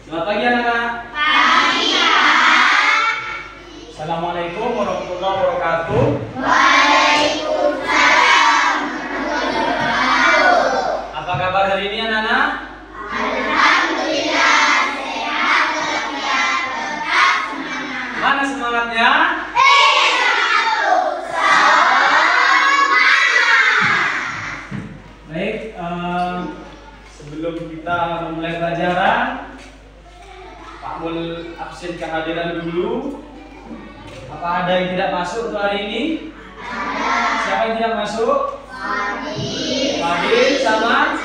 Selamat pagi anak-anak. Pagi, Pak. Assalamualaikum warahmatullahi wabarakatuh. Waalaikumsalam warahmatullahi wabarakatuh. Apa kabar hari ini anak-anak? Alhamdulillah sehat walafiat, tetap semangat. Mana semangatnya? Baik, sebelum kita memulai pelajaran, Pak Mul absen kehadiran dulu. Apa ada yang tidak masuk untuk hari ini? Siapa yang tidak masuk? Fadil sama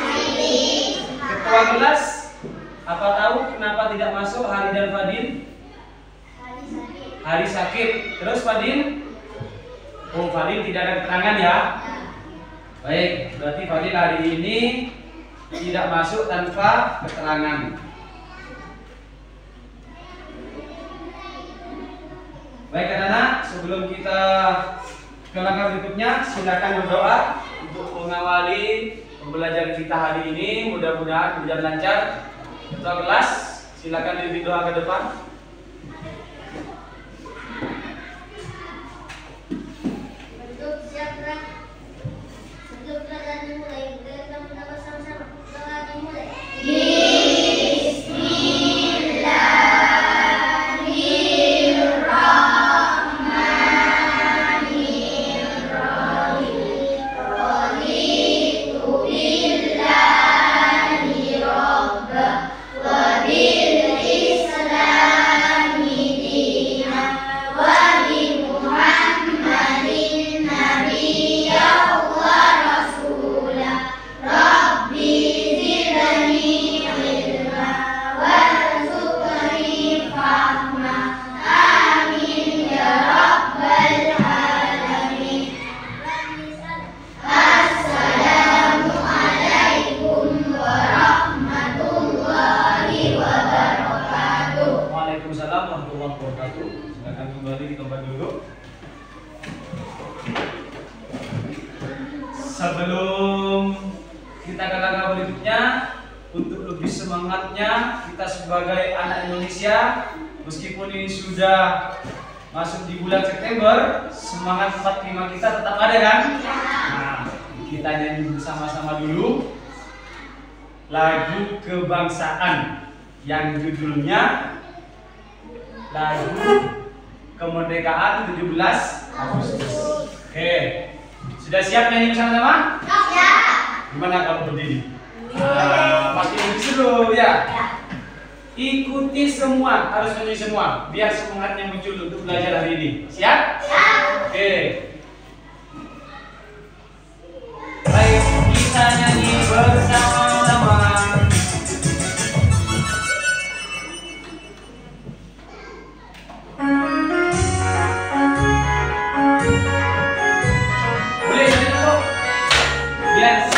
ketua kelas. Apa tahu kenapa tidak masuk Hari dan Fadil? Hari sakit. Terus Fadil? Oh, Fadil tidak ada keterangan ya? Baik, berarti Fadil hari ini tidak masuk tanpa keterangan. Baik anak-anak, sebelum kita ke langkah berikutnya, silakan berdoa untuk mengawali pembelajaran kita hari ini. Mudah-mudahan berjalan lancar. Ketua kelas, silakan diri doa ke depan. Untuk siapa? Sebelum pelajaran dimulai, kita berdoa sama-sama. Doa dimulai. Waalaikumsalam warahmatullahi wabarakatuh. Silakan kembali di tempat duduk. Sebelum kita ke langkah berikutnya, untuk lebih semangatnya kita sebagai anak Indonesia, meskipun ini sudah masuk di bulan September, semangat 45 kita tetap ada kan? Nah, kita nyanyi bersama-sama dulu lagu kebangsaan yang judulnya lagu kemerdekaan 17 Agustus. Oke, sudah siap nyanyi bersama-sama? Siap. Gimana kalau berdiri? Pasti lebih seru ya. Ikuti semua, harus nyanyi semua, biar semangatnya muncul untuk belajar hari ini. Siap? Siap. Oke. Baik, kita nyanyi bersama-sama. Boleh nyanyi dulu? Biar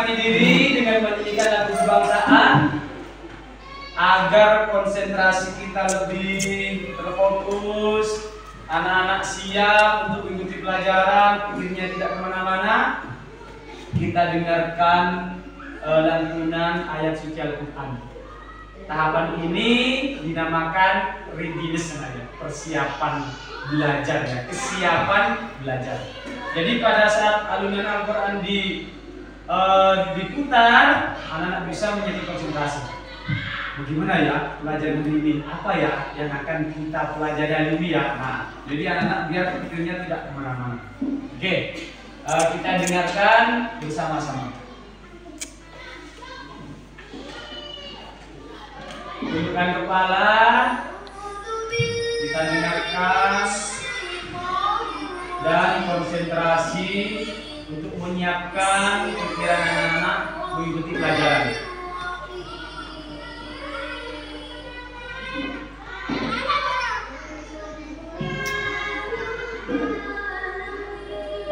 menemani diri dengan menyanyikan lagu kebangsaan agar konsentrasi kita lebih terfokus, anak-anak siap untuk mengikuti pelajaran, pikirnya tidak kemana-mana. Kita dengarkan lantunan ayat suci Al-Quran. Tahapan ini dinamakan readiness, persiapan belajar, ya, kesiapan belajar. Jadi pada saat alunan Al-Quran diputar, anak-anak bisa menjadi konsentrasi. Bagaimana ya pelajaran ini? Apa ya yang akan kita pelajari hari ini ya? Nah, jadi anak-anak biar pikirnya tidak kemana-mana. Oke, kita dengarkan bersama-sama. Tundukkan kepala, kita dengarkan dan konsentrasi untuk menyiapkan pikiran anak-anak mengikuti pelajaran.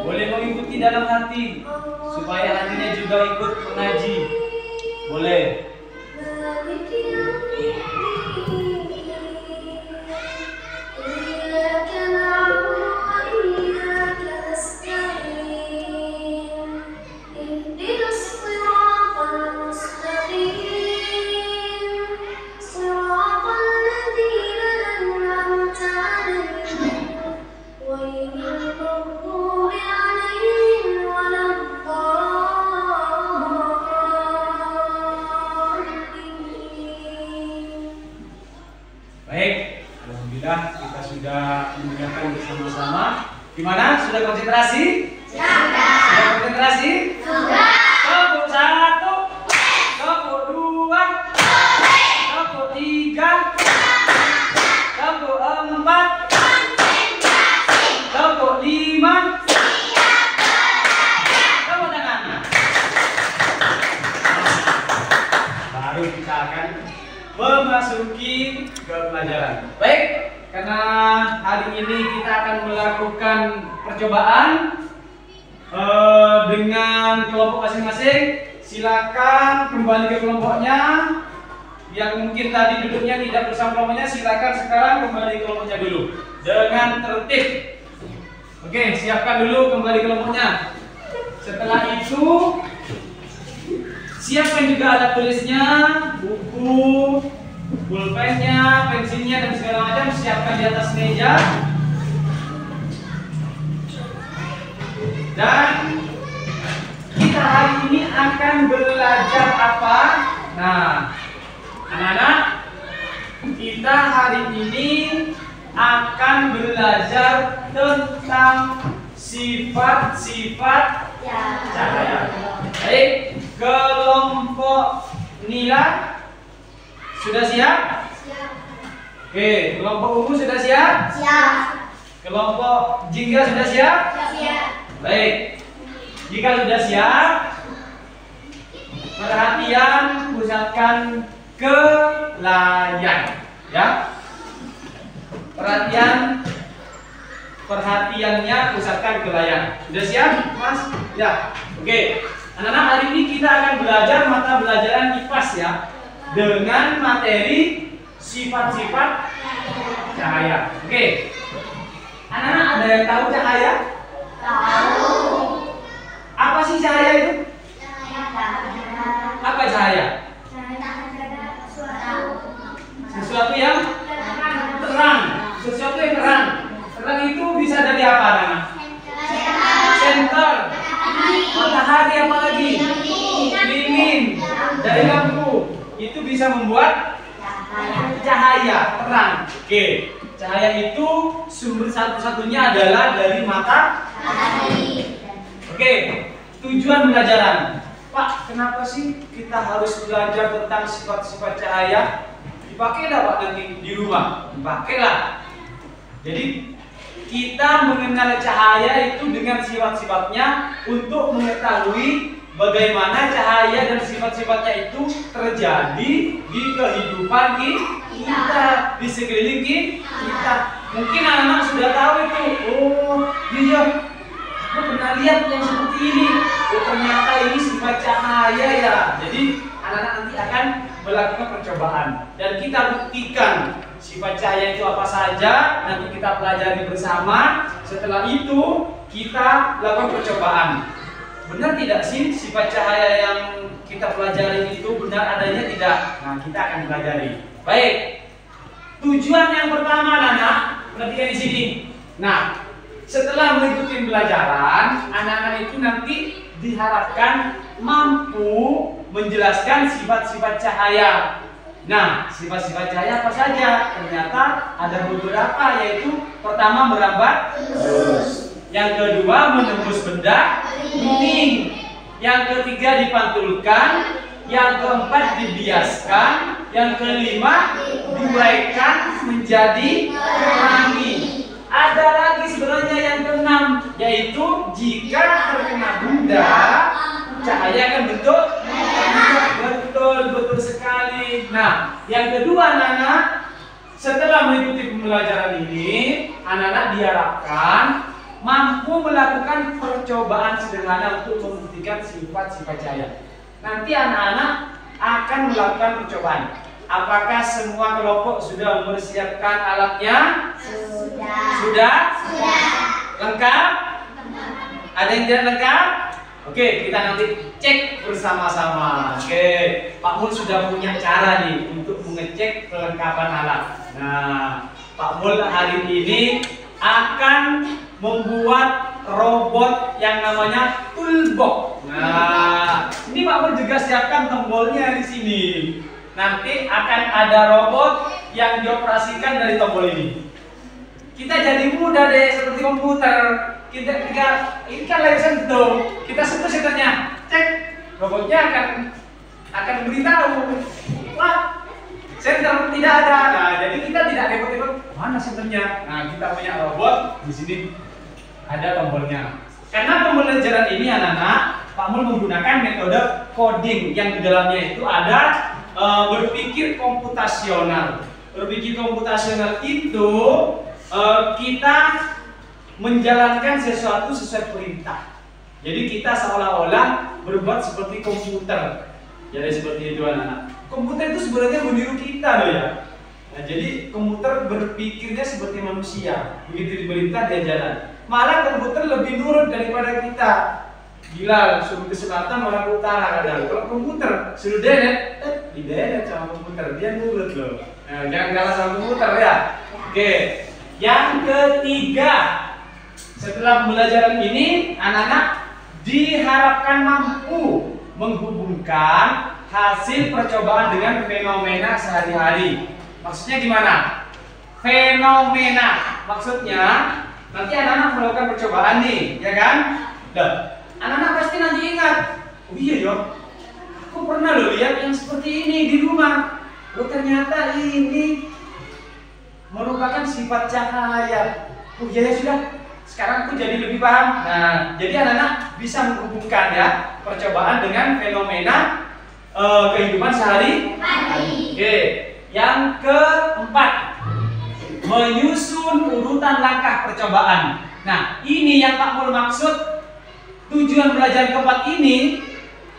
Boleh mengikuti dalam hati supaya hatinya juga ikut mengaji. Boleh. Alhamdulillah kita sudah mendengarkan bersama-sama. Gimana? Sudah konsentrasi? Sudah konsentrasi? Sudah. Tepuk 1, tepuk 2, tepuk 3, tepuk 4, tepuk 5. Tepuk tangan. Baru kita akan memasuki ke pelajaran. Baik, karena hari ini kita akan melakukan percobaan dengan kelompok masing-masing. Silakan kembali ke kelompoknya. Yang mungkin tadi duduknya tidak bersama kelompoknya, silakan sekarang kembali ke kelompoknya dulu dengan tertib. Oke, siapkan dulu kembali ke kelompoknya. Setelah itu siapkan juga alat tulisnya, buku, pulpennya, pensilnya dan segala macam, siapkan di atas meja. Dan kita hari ini akan belajar apa? Nah, anak-anak, kita hari ini akan belajar tentang sifat-sifat cahaya. Baik, kelompok nila sudah siap? Siap. Oke, kelompok ungu sudah siap? Siap. Kelompok jingga sudah siap? Siap. Baik. Jika sudah siap, perhatian pusatkan ke layar, ya. Perhatiannya pusatkan ke layar. Sudah siap, Mas? Ya. Oke. Anak-anak, hari ini kita akan belajar mata pelajaran IPAS, ya, dengan materi sifat-sifat cahaya. Oke. Anak-anak, ada yang tahu cahaya? Tahu. Apa sih cahaya itu? Apa cahaya? Sesuatu yang terang. Sesuatu yang terang. Terang itu bisa dari apa, anak-anak? Senter. Matahari, apa lagi? Lilin. Dari lampu. Itu bisa membuat cahaya terang. Oke. Cahaya itu sumber satu-satunya adalah dari matahari. Oke. Tujuan pembelajaran. Pak, kenapa sih kita harus belajar tentang sifat-sifat cahaya? Dipakai enggak, Pak, nanti di rumah? Dipakailah. Jadi kita mengenal cahaya itu dengan sifat-sifatnya untuk mengetahui bagaimana cahaya dan sifat-sifatnya itu terjadi di kehidupan kita, di sekeliling kita. Mungkin anak-anak sudah tahu itu. Oh, iya, aku pernah lihat yang seperti ini. Oh, ternyata ini sifat cahaya ya. Jadi anak-anak nanti akan melakukan percobaan dan kita buktikan sifat cahaya itu apa saja. Nanti kita pelajari bersama. Setelah itu kita lakukan percobaan. Benar tidak sih sifat cahaya yang kita pelajari itu benar adanya tidak? Nah, kita akan pelajari. Baik. Tujuan yang pertama, anak-anak, perhatikan di sini. Nah, setelah mengikuti pembelajaran, anak-anak itu nanti diharapkan mampu menjelaskan sifat-sifat cahaya. Nah, sifat-sifat cahaya apa saja? Ternyata ada beberapa, yaitu pertama merambat lurus, yang kedua menembus benda bening, yang ketiga dipantulkan, yang keempat dibiaskan, yang kelima diuraikan menjadi pelangi. Ada lagi sebenarnya yang keenam, yaitu jika terkena benda cahaya akan bentuk betul sekali. Nah, yang kedua anak-anak, setelah mengikuti pembelajaran ini, anak-anak diharapkan mampu melakukan percobaan sederhana untuk membuktikan sifat-sifat cahaya. Nanti anak-anak akan melakukan percobaan. Apakah semua kelompok sudah mempersiapkan alatnya? Sudah? Lengkap? Ada yang tidak lengkap? Oke, kita nanti cek bersama-sama. Oke, Pak Mul sudah punya cara nih untuk mengecek kelengkapan alat. Nah, Pak Mul hari ini akan membuat robot yang namanya toolbox. Nah, ini Pak Mul juga siapkan tombolnya di sini. Nanti akan ada robot yang dioperasikan dari tombol ini. Kita jadi mudah deh seperti komputer. Kita ini kan lagi sentuh. Kita sentuh senternya, cek, robotnya akan beritahu. Wah, senter tidak ada. Nah, jadi kita tidak repot-repot. Mana senternya? Nah, kita punya robot di sini ada tombolnya. Karena pembelajaran ini anak-anak, Pak Mul menggunakan metode coding yang di dalamnya itu ada berpikir komputasional. Berpikir komputasional itu kita menjalankan sesuatu sesuai perintah. Jadi kita seolah-olah berbuat seperti komputer. Jadi seperti itu anak-anak. Komputer itu sebenarnya meniru kita loh ya. Nah, jadi komputer berpikirnya seperti manusia. Begitu diperintah dia jalan. Malah komputer lebih nurut daripada kita. Gila, suruh ke selatan malah ke utara kadang. Kalau komputer suruh delete, di-delete sama komputer, dia nurut loh. Nah, jangan kalah sama komputer ya. Oke. Yang ketiga, setelah pembelajaran ini, anak-anak diharapkan mampu menghubungkan hasil percobaan dengan fenomena sehari-hari. Maksudnya gimana? Fenomena, maksudnya nanti anak-anak melakukan percobaan nih, ya kan? Anak-anak pasti nanti ingat, oh iya yo, aku pernah loh lihat yang seperti ini di rumah. Oh ternyata ini merupakan sifat cahaya. Oh iya ya sudah, sekarang aku jadi lebih paham. Nah, jadi anak-anak bisa menghubungkan ya percobaan dengan fenomena kehidupan sehari-hari. Oke, yang keempat, menyusun urutan langkah percobaan. Nah, ini yang Pak Mul maksud. Tujuan belajar keempat ini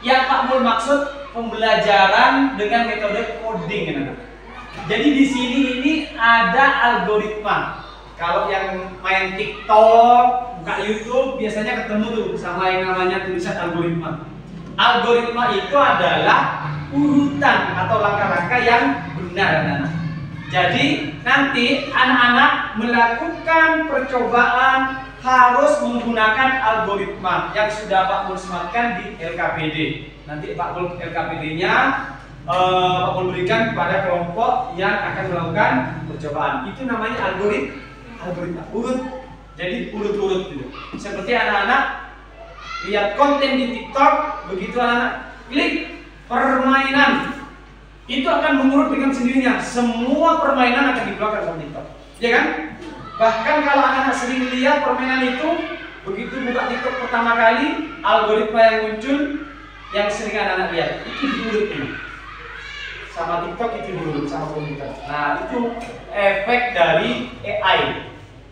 yang Pak Mul maksud pembelajaran dengan metode coding, anak-anak. Jadi di sini ini ada algoritma. Kalau yang main TikTok, buka YouTube, biasanya ketemu tuh sama yang namanya tulisan algoritma. Algoritma itu adalah urutan atau langkah-langkah yang benar, anak-anak. Jadi nanti anak-anak melakukan percobaan harus menggunakan algoritma yang sudah Pak Mul sematkan di LKPD. Nanti Pak Mul LKPD-nya Pak Mul berikan kepada kelompok yang akan melakukan percobaan. Itu namanya algoritma urut. Jadi urut-urut gitu. Seperti anak-anak lihat konten di TikTok, begitu anak-anak klik permainan, itu akan mengurut dengan sendirinya. Semua permainan akan dikeluarkan dari TikTok, ya kan? Bahkan kalau anak-anak sering lihat permainan itu, begitu buka TikTok pertama kali, algoritma yang muncul, yang sering anak-anak lihat, itu diurut ini. Sama TikTok itu diurut sama komputer. Nah itu efek dari AI,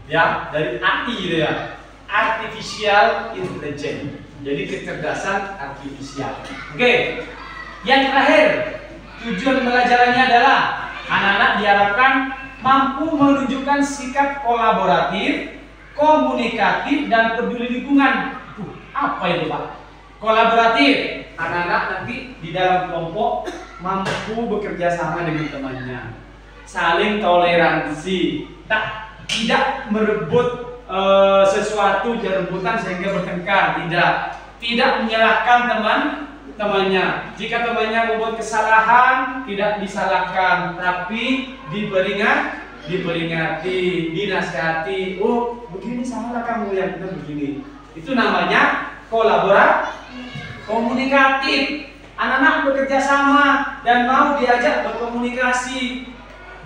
ya, dari AI gitu ya, Artificial Intelligence. Jadi kecerdasan artifisial. Oke. Yang terakhir, tujuan pembelajarannya adalah anak-anak diharapkan mampu menunjukkan sikap kolaboratif, komunikatif, dan peduli lingkungan. Apa itu, Pak? Kolaboratif. Anak-anak nanti di dalam kelompok mampu bekerja sama dengan temannya, saling toleransi, tidak merebut sesuatu rebutan sehingga bertengkar, tidak menyalahkan temannya. Jika temannya membuat kesalahan, tidak disalahkan, tapi diperingati, dinasihati. Oh, begini salah kamu, yang benar begini. Itu namanya komunikatif. Anak-anak bekerja sama dan mau diajak berkomunikasi.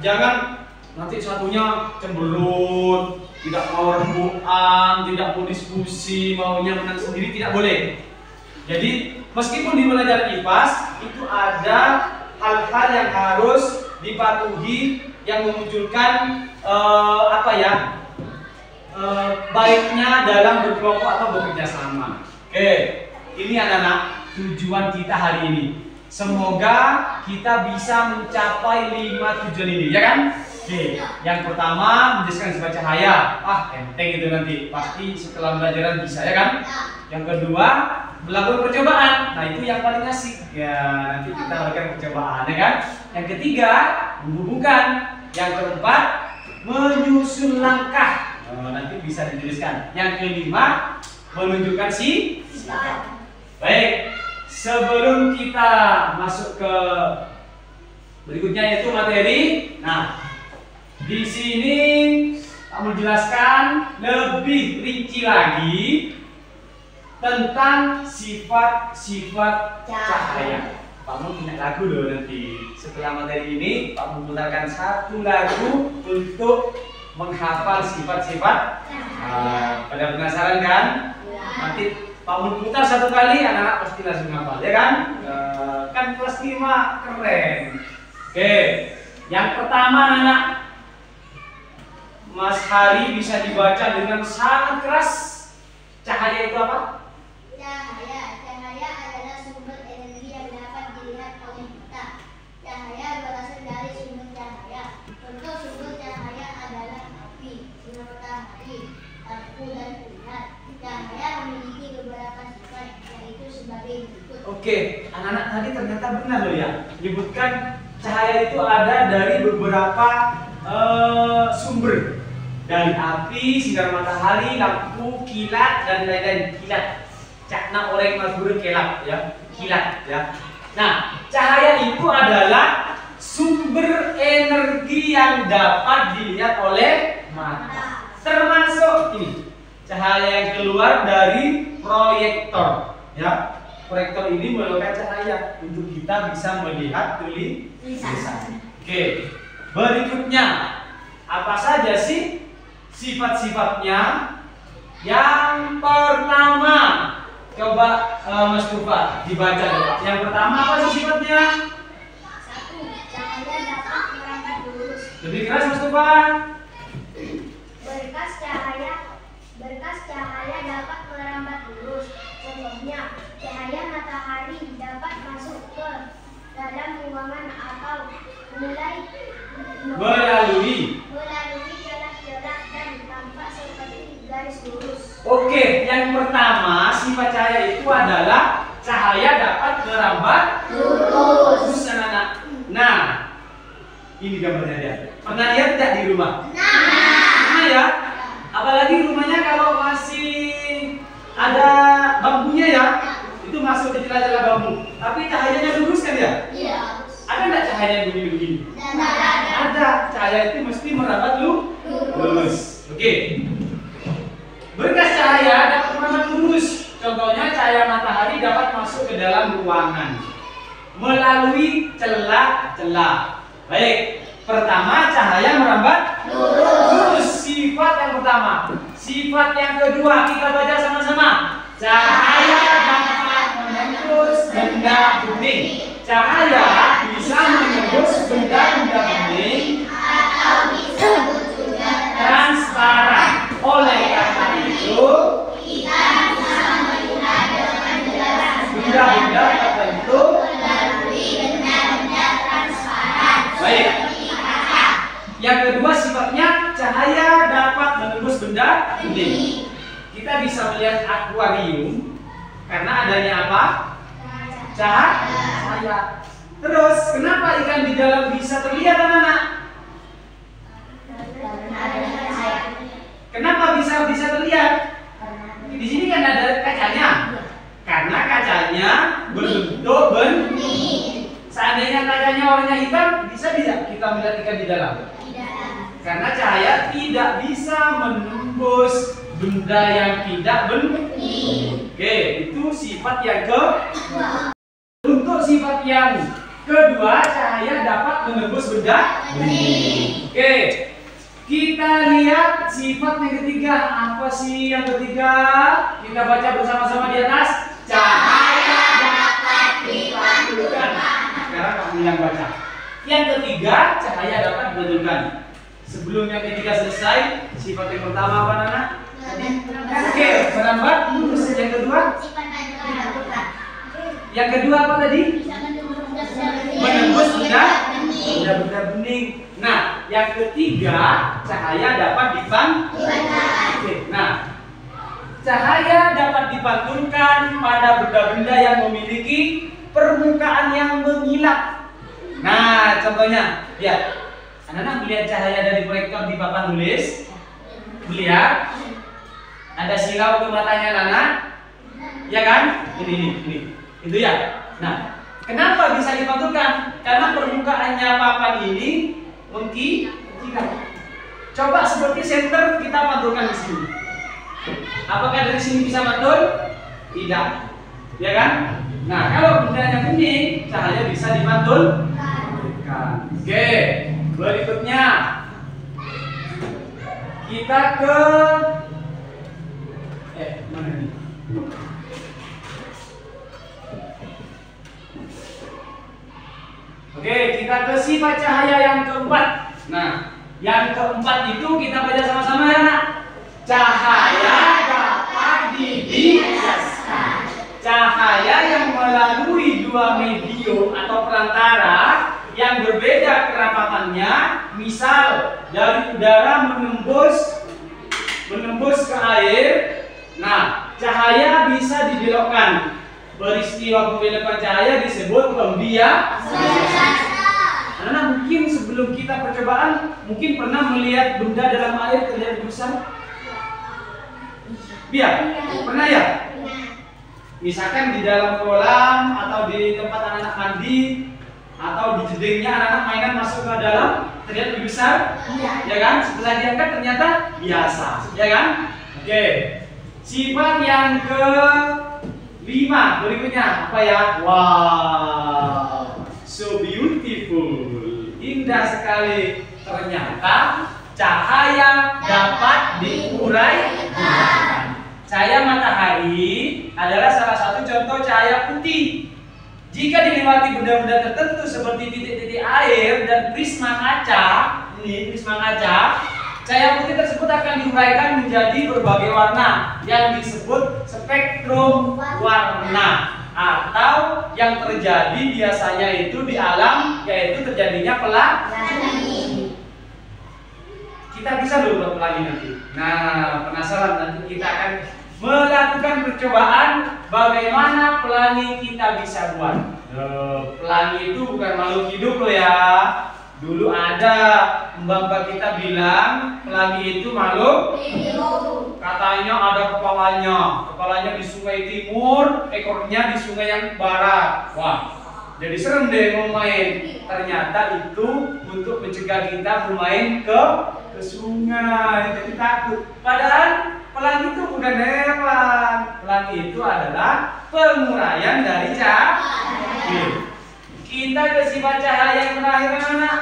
Jangan nanti satunya cemberut, tidak mau rembukan, tidak mau diskusi, maunya menang sendiri, tidak boleh. Jadi meskipun di belajar IPAS itu ada hal-hal yang harus dipatuhi yang memunculkan baiknya dalam berkelompok atau bekerja sama. Oke, ini anak-anak tujuan kita hari ini. Semoga kita bisa mencapai 5 tujuan ini, ya kan? Oke, yang pertama menjelaskan sifat cahaya. Enteng itu nanti, pasti setelah pembelajaran bisa, ya kan? Yang kedua, melakukan percobaan. Nah, itu yang paling asik. Ya, nanti kita lakukan percobaan, ya kan? Yang ketiga, menghubungkan. Yang keempat, menyusun langkah. Nanti bisa dituliskan. Yang kelima, menunjukkan sikap. Baik, sebelum kita masuk ke berikutnya yaitu materi. Nah, di sini kamu jelaskan lebih rinci lagi tentang sifat-sifat cahaya. Kamu punya lagu loh nanti. Setelah materi ini, kamu putarkan satu lagu untuk menghafal sifat-sifat. Pada penasaran kan? Nanti kamu putar satu kali, anak-anak pasti langsung hafal, ya kan? Kan kelas 5 keren. Oke, yang pertama anak, Mas Hari bisa dibaca dengan sangat keras. Cahaya itu apa? Cahaya adalah sumber energi yang dapat dilihat oleh kita. Cahaya berasal dari sumber cahaya. Contoh sumber cahaya adalah api, sinar matahari, lampu, dan ulat. Cahaya memiliki beberapa sifat, yaitu sebagai berikut. Oke, anak-anak tadi ternyata benar loh ya. Menyebutkan cahaya itu ada dari beberapa sumber. Dari api, sinar matahari, lampu, kilat, dan lain-lain. Kilat, cakna orek madura kelap, ya, kilat, ya. Nah, cahaya itu adalah sumber energi yang dapat dilihat oleh mata. Termasuk ini, cahaya yang keluar dari proyektor, ya. Proyektor ini mengeluarkan cahaya untuk kita bisa melihat tulisan. Oke, berikutnya apa saja sih sifat-sifatnya? Yang pertama, coba Mas Tufa dibaca coba. Yang pertama apa sih sifatnya? 1. Cahaya dapat merambat lurus. Lebih keras Mas Tufa. Berkas cahaya dapat merambat lurus. Contohnya, cahaya matahari dapat masuk ke dalam ruangan atau melalui celah-celah dan tampak seperti garis lurus. Oke, yang pertama sifat cahaya itu adalah cahaya dapat merambat lurus. Anak-anak. Nah, ini gambarnya dia. Pernah lihat tidak di rumah? Nah ya. Apalagi rumahnya kalau masih ada bambunya ya, itu masuk ke celah-celah bambu. Tapi cahayanya lurus kan ya? Iya. Ada nggak cahaya yang begini-begini? Ada. Cahaya itu mesti merambat lurus. Oke. Berkas cahaya dapat merambat lurus. Contohnya cahaya matahari dapat masuk ke dalam ruangan melalui celah-celah. Baik. Pertama, cahaya merambat lurus. Sifat yang pertama. Sifat yang kedua, kita baca sama-sama. Cahaya dapat menembus benda bening. Cahaya bisa menembus benda-benda bening Atau bisa juga transparan. Oleh karena itu, kita bisa melihat sudah bening. Kita bisa melihat akuarium karena adanya apa? Cahaya. Terus kenapa ikan di dalam bisa terlihat, anak-anak? Kenapa bisa terlihat? Di sini kan ada kacanya. Karena kacanya berbentuk bening. Seandainya kacanya warnanya hitam, bisa tidak kita melihat ikan di dalam? Karena cahaya tidak bisa menembus benda yang tidak bening. Oke, itu sifat yang kedua. Untuk sifat yang kedua, cahaya dapat menembus benda bening. Oke, kita lihat sifat yang ketiga. Apa sih yang ketiga? Kita baca bersama-sama di atas. Cahaya dapat dipantulkan. Sekarang kamu yang baca. Yang ketiga, cahaya dapat dipantulkan. Sebelum yang ketiga selesai, sifat yang pertama apa, Nana? Oke, merambat. Terus yang kedua? Yang kedua apa tadi? Menembus benda bening. Nah, yang ketiga, cahaya dapat dipantulkan. Oke, nah, cahaya dapat dipantulkan pada benda-benda yang memiliki permukaan yang mengilap. Nah, contohnya, lihat. Anak-anak melihat cahaya dari proyektor di papan tulis. Melihat ada silau ke matanya anak-anak. Ya kan? Ini. Itu ya. Nah, kenapa bisa dipantulkan? Karena permukaannya papan ini mengkilap. Coba seperti senter kita pantulkan di sini. Apakah dari sini bisa mantul? Tidak. Ya kan? Nah, kalau bendanya bening, cahaya bisa dipantulkan. Oke, berikutnya kita ke mana nih? Oke, kita ke sifat cahaya yang keempat. Nah, yang keempat itu kita baca sama-sama ya, Nak. Cahaya dapat dibiaskan. Cahaya yang melalui dua medium atau perantara yang berbeda kerapatannya, misal dari udara menembus ke air. Nah, cahaya bisa dibelokkan. Peristiwa pembelokan cahaya disebut pembiasan. Karena mungkin sebelum kita percobaan, mungkin pernah melihat benda dalam air terlihat besar. Pernah ya? Misalkan di dalam kolam atau di tempat anak-anak mandi atau di jedingnya anak-anak mainan masuk ke dalam terlihat lebih besar, ya kan? Setelah diangkat ternyata biasa, ya kan? Oke. Sifat yang ke-5 berikutnya apa ya? Wow, so beautiful, indah sekali. Ternyata cahaya dapat diuraikan. Cahaya matahari adalah salah satu contoh cahaya putih. Jika dilewati benda-benda tertentu seperti titik-titik air dan prisma kaca, ini prisma kaca, cahaya putih tersebut akan diuraikan menjadi berbagai warna yang disebut spektrum warna, atau yang terjadi biasanya itu di alam, yaitu terjadinya pelangi. Kita bisa dulu buat pelangi nanti. Nah, penasaran, nanti kita akan melakukan percobaan bagaimana pelangi kita bisa buat. Pelangi itu bukan makhluk hidup loh ya. Dulu ada mbak-mbak kita bilang pelangi itu makhluk hidup. Katanya ada kepalanya di sungai timur, ekornya di sungai yang barat. Wah, jadi serem deh mau main. Ternyata itu untuk mencegah kita bermain ke sungai, jadi takut. Padahal pelangi itu bukan hewan. Pelangi itu adalah penguraian dari cahaya. Kita ke sifat cahaya yang terakhir, anak.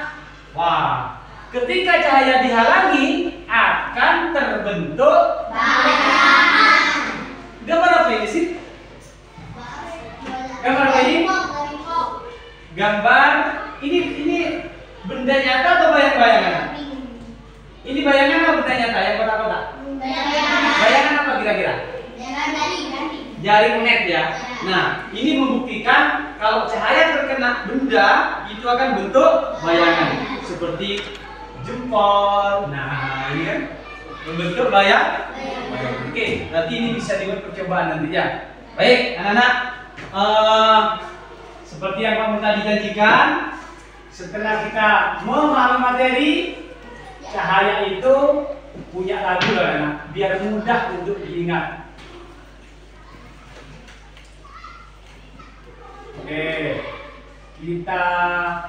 Wah, ketika cahaya dihalangi akan terbentuk bayangan. Gambar apa ini sih? Gambar apa ini? Gambar ini benda nyata atau bayang-bayangan? Ini bayangan apa benda nyata yang kotak-kotak? Bayangan apa kira-kira? Jaring net ya. Nah, ini membuktikan kalau cahaya terkena benda itu akan bentuk bayangan seperti jempol. Nah, ini kan Membentuk bayang. Oke, berarti ini bisa dibuat percobaan nantinya. Baik, anak-anak, seperti yang kamu tadi janjikan, setelah kita memahami materi, cahaya itu punya lagu loh anak, biar mudah untuk diingat. Oke, kita,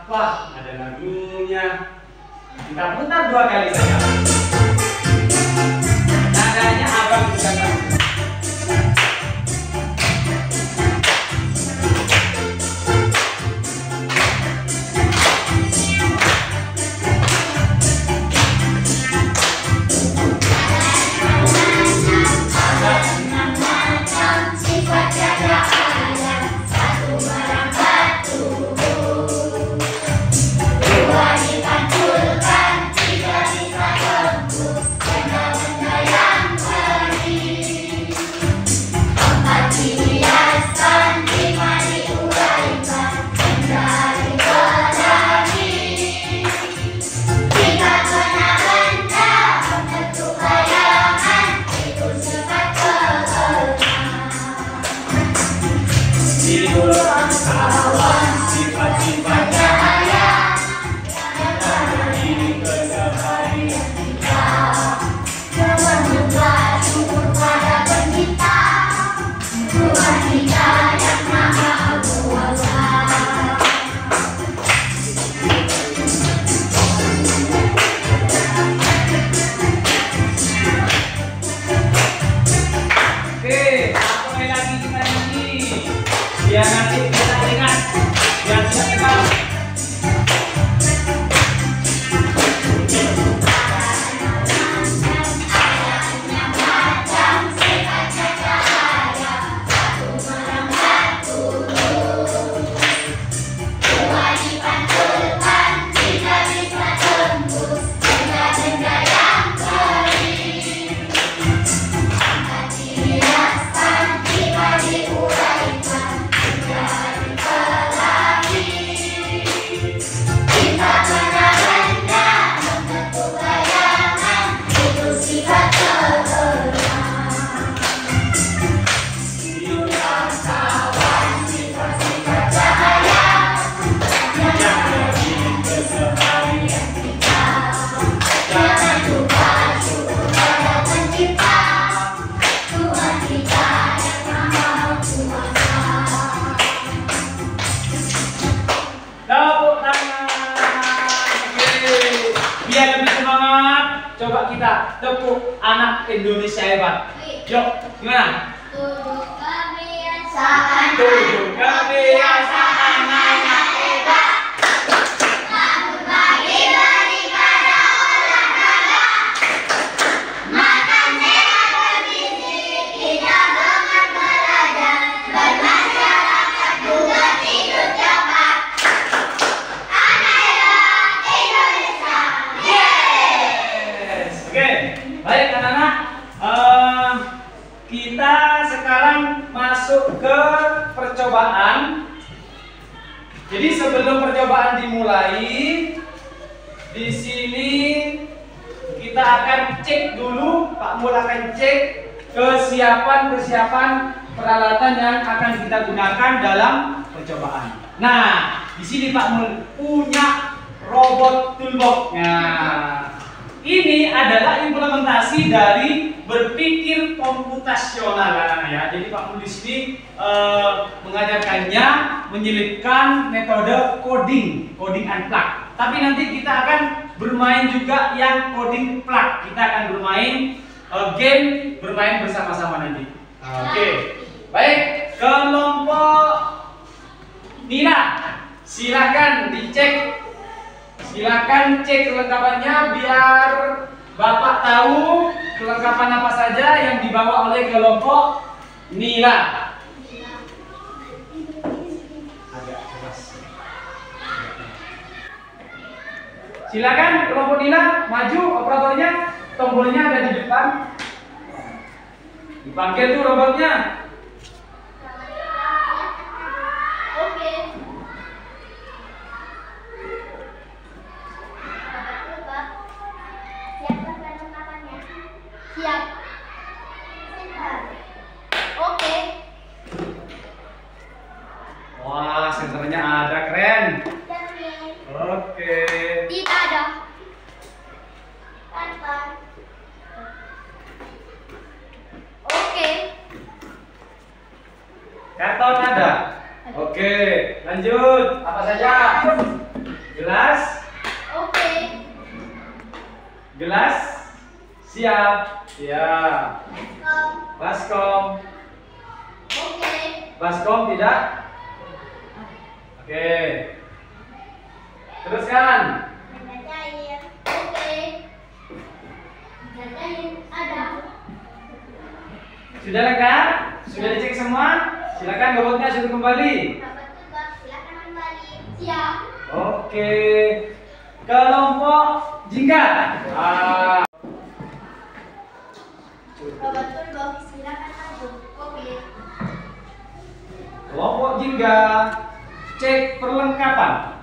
wah ada lagunya. Kita putar 2 kali saja. Nadanya abang bukan kamu. Biar nanti kita ingat, biar tidak tegang. Coba kita tepuk anak Indonesia hebat. Yuk, gimana? Tujuh kebiasaan anak hebat. Bangun pagi beribadah olahraga. Makan sehat bergizi, kita semangat belajar. Bermasyarakat juga tidur cepat. Anak hebat Indonesia. Oke, baik anak-anak, kita sekarang masuk ke percobaan. Jadi sebelum percobaan dimulai, di sini kita akan cek dulu, Pak Mul akan cek kesiapan peralatan yang akan kita gunakan dalam percobaan. Nah, di sini Pak Mul punya robot toolbox. Nah, ini adalah implementasi dari berpikir komputasional ya. Jadi Pak Mul di sini mengajarkannya menyelipkan metode coding unplug. Tapi nanti kita akan bermain juga yang coding plug. Kita akan bermain game bermain bersama-sama nanti. Oke. Baik, kelompok Nina, silakan dicek. Silakan cek kelengkapannya biar Bapak tahu kelengkapan apa saja yang dibawa oleh kelompok Nila. Agak keras. Silakan kelompok Nila maju, operatornya, tombolnya ada di depan. Dipanggil tuh robotnya. Oke. Siapkan perlengkapannya. Oke. Tidak ada. Karton. Oke. Karton ada. Oke, lanjut. Apa saja? Gelas. Oke. Gelas. Siap. Ya. Baskom. Baskom. Oke. Baskom tidak? Oke. Teruskan. Benda cair. Oke. Benda cair ada. Sudah lengkap? Sudah dicek semua? Silakan robotnya sudah kembali. Robot toolbox silakan kembali. Siap. Oke. Kelompok jingga. Robot toolbox silakan maju. Oke. Kelompok jingga. Cek perlengkapan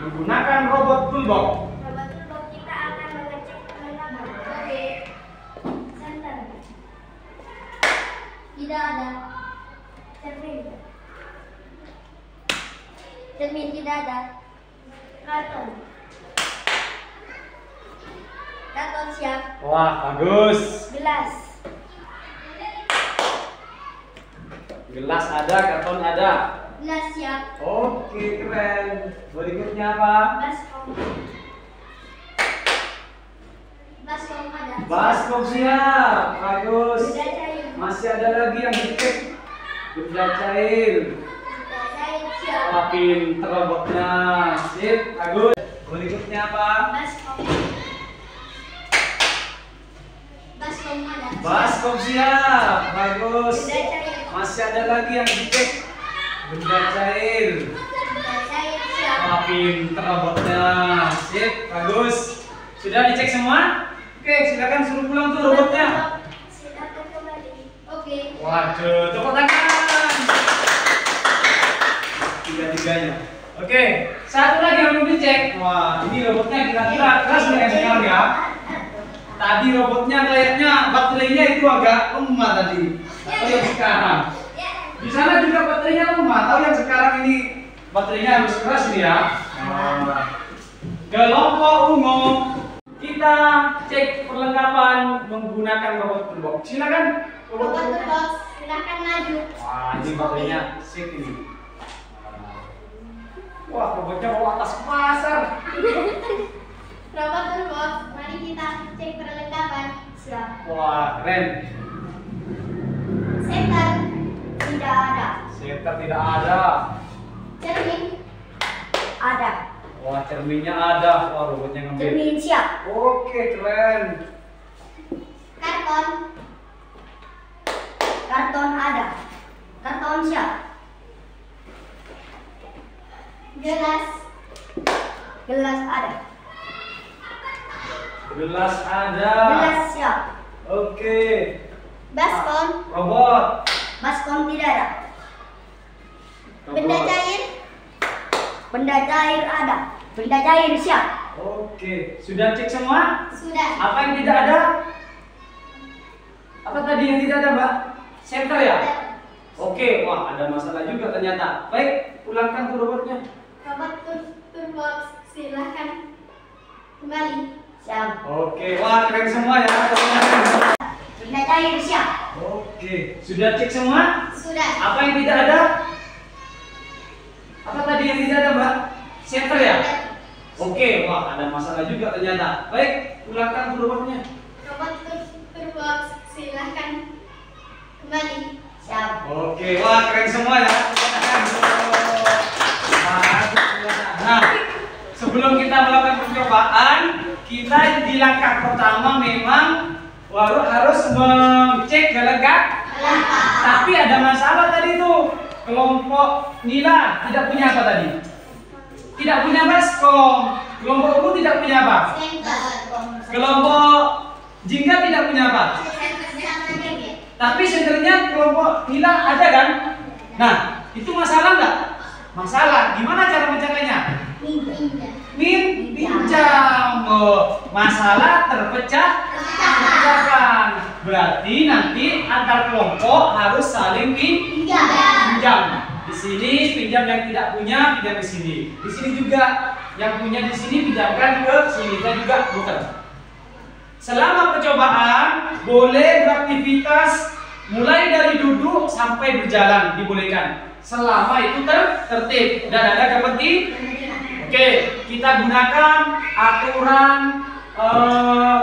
menggunakan robot toolbox. Robot toolbox kita akan mengecek perlengkapan. Oke. Center. Tidak ada. Cermin. Cermin tidak ada. Karton. Karton siap. Wah, bagus. Gelas. Gelas ada, karton ada. Gelas siap. Oke, keren. Berikutnya apa? Baskom. Baskom ada. Baskom siap. Bagus. Benda cair. Masih ada lagi yang dicek. Benda cair. Benda cair siap. Wah, pinter robotnya. Sip, bagus. Berikutnya apa? Baskom. Baskom ada. Baskom siap. Bagus. Benda cair. Masih ada lagi yang dicek. Benda cair. Benda cair siap. Wah, pinter robotnya. Sip, bagus. Sudah dicek semua? Oke, silakan suruh pulang tuh robotnya. Silakan kembali. Oke. Waduh, tepuk tangan. Tiga-tiganya. Oke, satu lagi yang belum dicek. Wah, ini robotnya kira-kira keras nggak yang sekarang ya? Tadi robotnya kayaknya baterainya itu agak lemah tadi. Atau yang sekarang? Di sana juga baterainya lemah. Tahu yang sekarang ini baterainya harus keras nih ya. Kelompok umum kita cek perlengkapan menggunakan robot toolbox. Silakan Robot toolbox silakan maju. Wah, ini baterainya sip ini. Wah, robotnya bawa atas pasar. Robot toolbox, mari kita cek perlengkapan. Siap. Wah, keren. Center tidak ada. Setter tidak ada. Cermin ada. Wah, cerminnya ada. Wah, robotnya ngambil. Cermin siap. Oke, keren. Karton. Karton ada. Karton siap. Gelas. Gelas ada. Gelas ada. Gelas siap. Oke. Baskom. Robot. Baskom tidak ada. Benda Robot. cair. Benda cair ada. Benda cair siap. Oke, sudah cek semua? Sudah. Apa yang tidak ada? Apa tadi yang tidak ada, Mbak? Center ya? Oke, wah ada masalah juga ternyata. Baik, pulangkan tuh robotnya. Robot toolbox silahkan kembali. Siap. Oke, wah keren semua ya. Benda cair siap. Oke, sudah cek semua? Sudah. Apa yang tidak ada? Apa tadi yang tidak ada, Mbak? Center ya? Oke, wah ada masalah juga ternyata. Baik, pulangkan tuh robotnya. Robot toolbox silahkan kembali. Siap. Oke, wah keren semua ya. Nah, sebelum kita melakukan percobaan, kita di langkah pertama memang harus mengecek gelagak. Tapi ada masalah tadi tuh. Kelompok nila tidak punya apa tadi? Tidak punya baskom. Kelompok umum tidak punya apa? Kelompok jingga tidak punya apa? Tapi senternya kelompok nila ada kan? Nah, itu masalah nggak? Masalah. Gimana cara mencapainya? Pinjam. Oh, masalah terpecahkan. Berarti nanti antar kelompok harus saling pinjam. Di sini pinjam yang tidak punya, pinjam di sini. Di sini juga Yang punya di sini pinjamkan ke sini. Saya juga bukan. Selama percobaan boleh beraktivitas mulai dari duduk sampai berjalan dibolehkan. Selama itu tertib dan ada kepentingan. Oke, kita gunakan aturan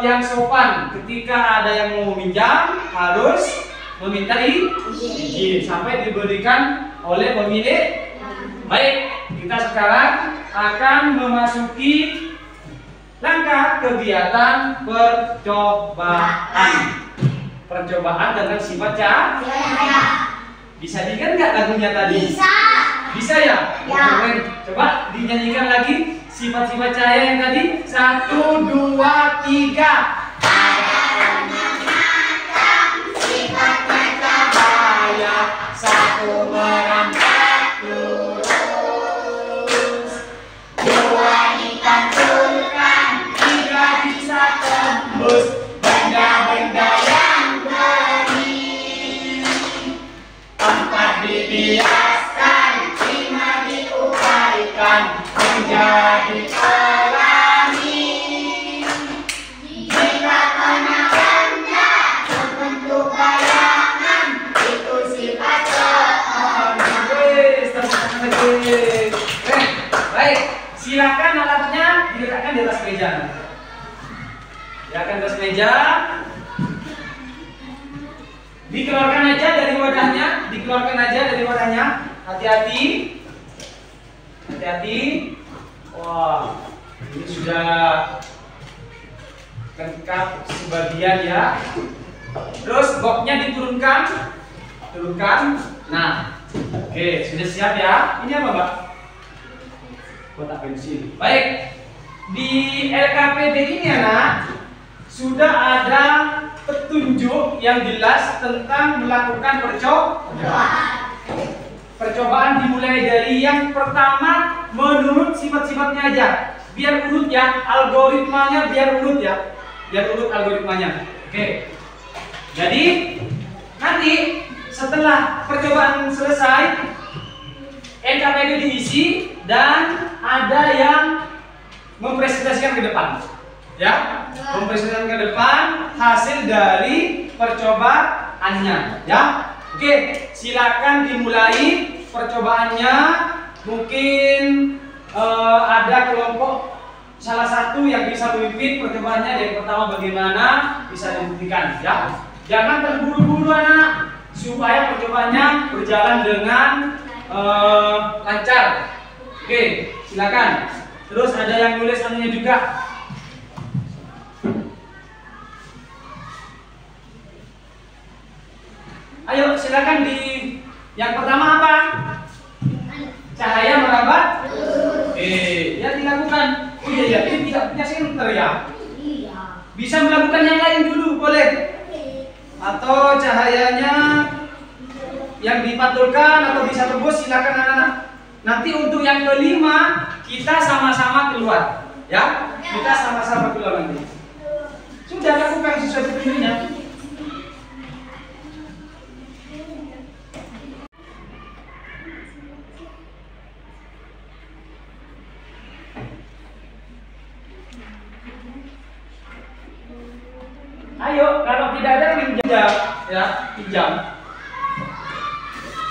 yang sopan. Ketika ada yang mau meminjam harus meminta izin sampai diberikan oleh pemilik. Baik, kita sekarang akan memasuki langkah kegiatan percobaan. Percobaan dengan sifat cahaya. Bisa diingat nggak lagunya tadi? Bisa. Bisa ya? Ya. Keren. Coba dinyanyikan lagi sifat-sifat cahaya yang tadi. 1, 2, 3. Sifatnya Cahaya. 1 merangkak lurus. 2 dipantulkan. 3 bisa tembus benda-benda yang bening. 4 dibiaskan. 5 diupaikan menjadi pelangi. Jika kenangannya membentuk bayangan, itu sifat seorang. Baik, silakan alatnya diletakkan di atas meja. Silakan di atas meja. Dikeluarkan aja dari wadahnya, dikeluarkan aja dari wadahnya. Hati-hati. Hati-hati. Wah, ini sudah lengkap sebagian ya. Terus boxnya diturunkan. Turunkan. Nah, oke, sudah siap ya. Ini apa, Mbak? Kotak pensil. Baik. Di LKPD ini anak sudah ada petunjuk yang jelas tentang melakukan percobaan dimulai dari yang pertama menurut sifat-sifatnya aja. Biar urut ya, algoritmanya biar urut ya. Biar urut algoritmanya. Oke. Jadi nanti setelah percobaan selesai LKPD diisi dan ada yang mempresentasikan ke depan. Ya, mempresentasikan ke depan hasil dari percobaannya. Ya, oke, silakan dimulai percobaannya. Mungkin ada kelompok salah satu yang bisa memimpin percobaannya. Yang pertama bagaimana bisa dibuktikan. Ya, jangan terburu-buru anak, supaya percobaannya berjalan dengan lancar. Oke, silakan. Terus ada yang nulis anunya juga. Ayo silakan di yang pertama apa? Cahaya merambat. Ya dilakukan. Oh iya, ini tidak punya senter ya. Bisa melakukan yang lain dulu boleh. Atau cahayanya yang dipantulkan atau bisa tembus, silakan anak-anak. Nanti untuk yang kelima kita sama-sama keluar, ya. Kita sama-sama keluar nanti. Sudah lakukan sesuai petunjuknya. Ayo, kalau tidak ada pinjam, ya pinjam.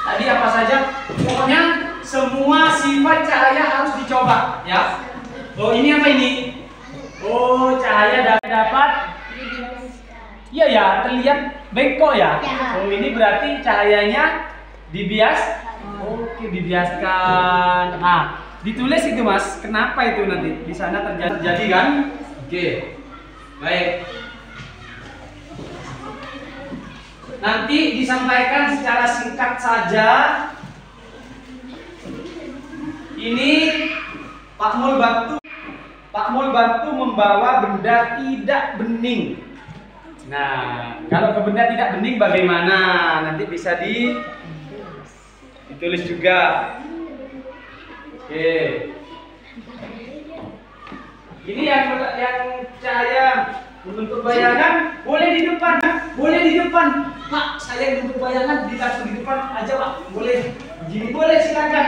Tadi apa saja? Pokoknya semua sifat cahaya harus dicoba, ya. Oh ini apa ini? Oh cahaya dapat. Iya ya, terlihat bengkok ya. Oh ini berarti cahayanya Oke, dibiaskan. Nah, ditulis itu mas. Kenapa itu nanti di sana terjadi kan? Oke, baik. Nanti disampaikan secara singkat saja. Ini Pak Mul bantu membawa benda tidak bening. Nah, kalau ke benda tidak bening bagaimana? Nanti bisa ditulis juga. Oke. Ini yang cahaya membentuk bayangan boleh di depan, boleh di depan. Pak, saya bentuk bayangan di depan aja Pak, boleh. Begini boleh silakan.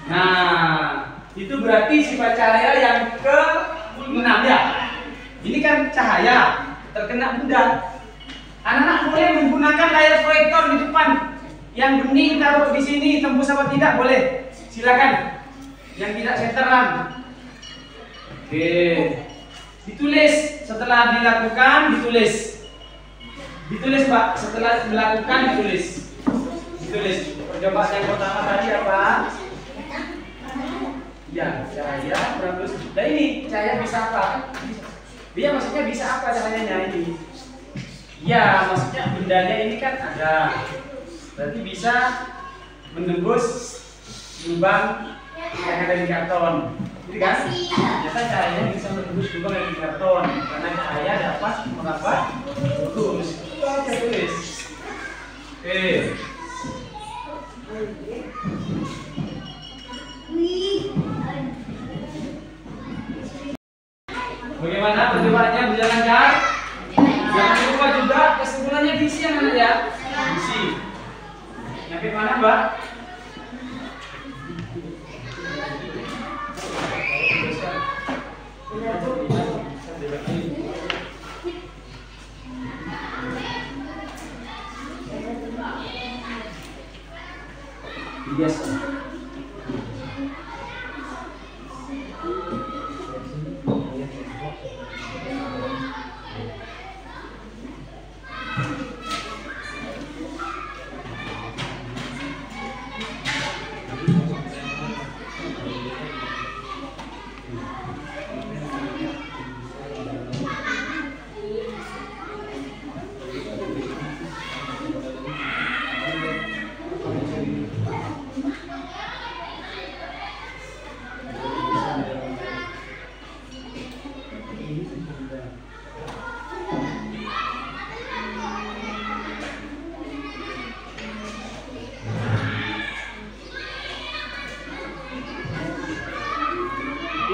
Nah, Itu berarti sifat cahaya yang ke-6 ya. Ini kan cahaya terkena benda. Anak-anak boleh menggunakan layar proyektor di depan. Yang bening taruh di sini, tembus apa tidak boleh. Silakan. Yang tidak senteran. Oke. Ditulis setelah dilakukan, ditulis. Ditulis Pak, setelah melakukan ditulis. Ditulis. Percobaan yang pertama tadi apa? Ya, cahaya terus. Nah ini cahaya bisa apa? Dia maksudnya bisa apa cahayanya ini? Ya, maksudnya bendanya ini kan ada. Berarti bisa menembus lubang yang ada di karton. Gitu kan? Ternyata cahayanya bisa menembus lubang yang ada di karton karena cahaya dapat merapat lurus. Oke, tulis. Oke. Bagaimana percobaannya berjalan lancar? Jangan lupa juga kesimpulannya diisi yang mana ya? Diisi. Nyampe mana Mbak? Biasa.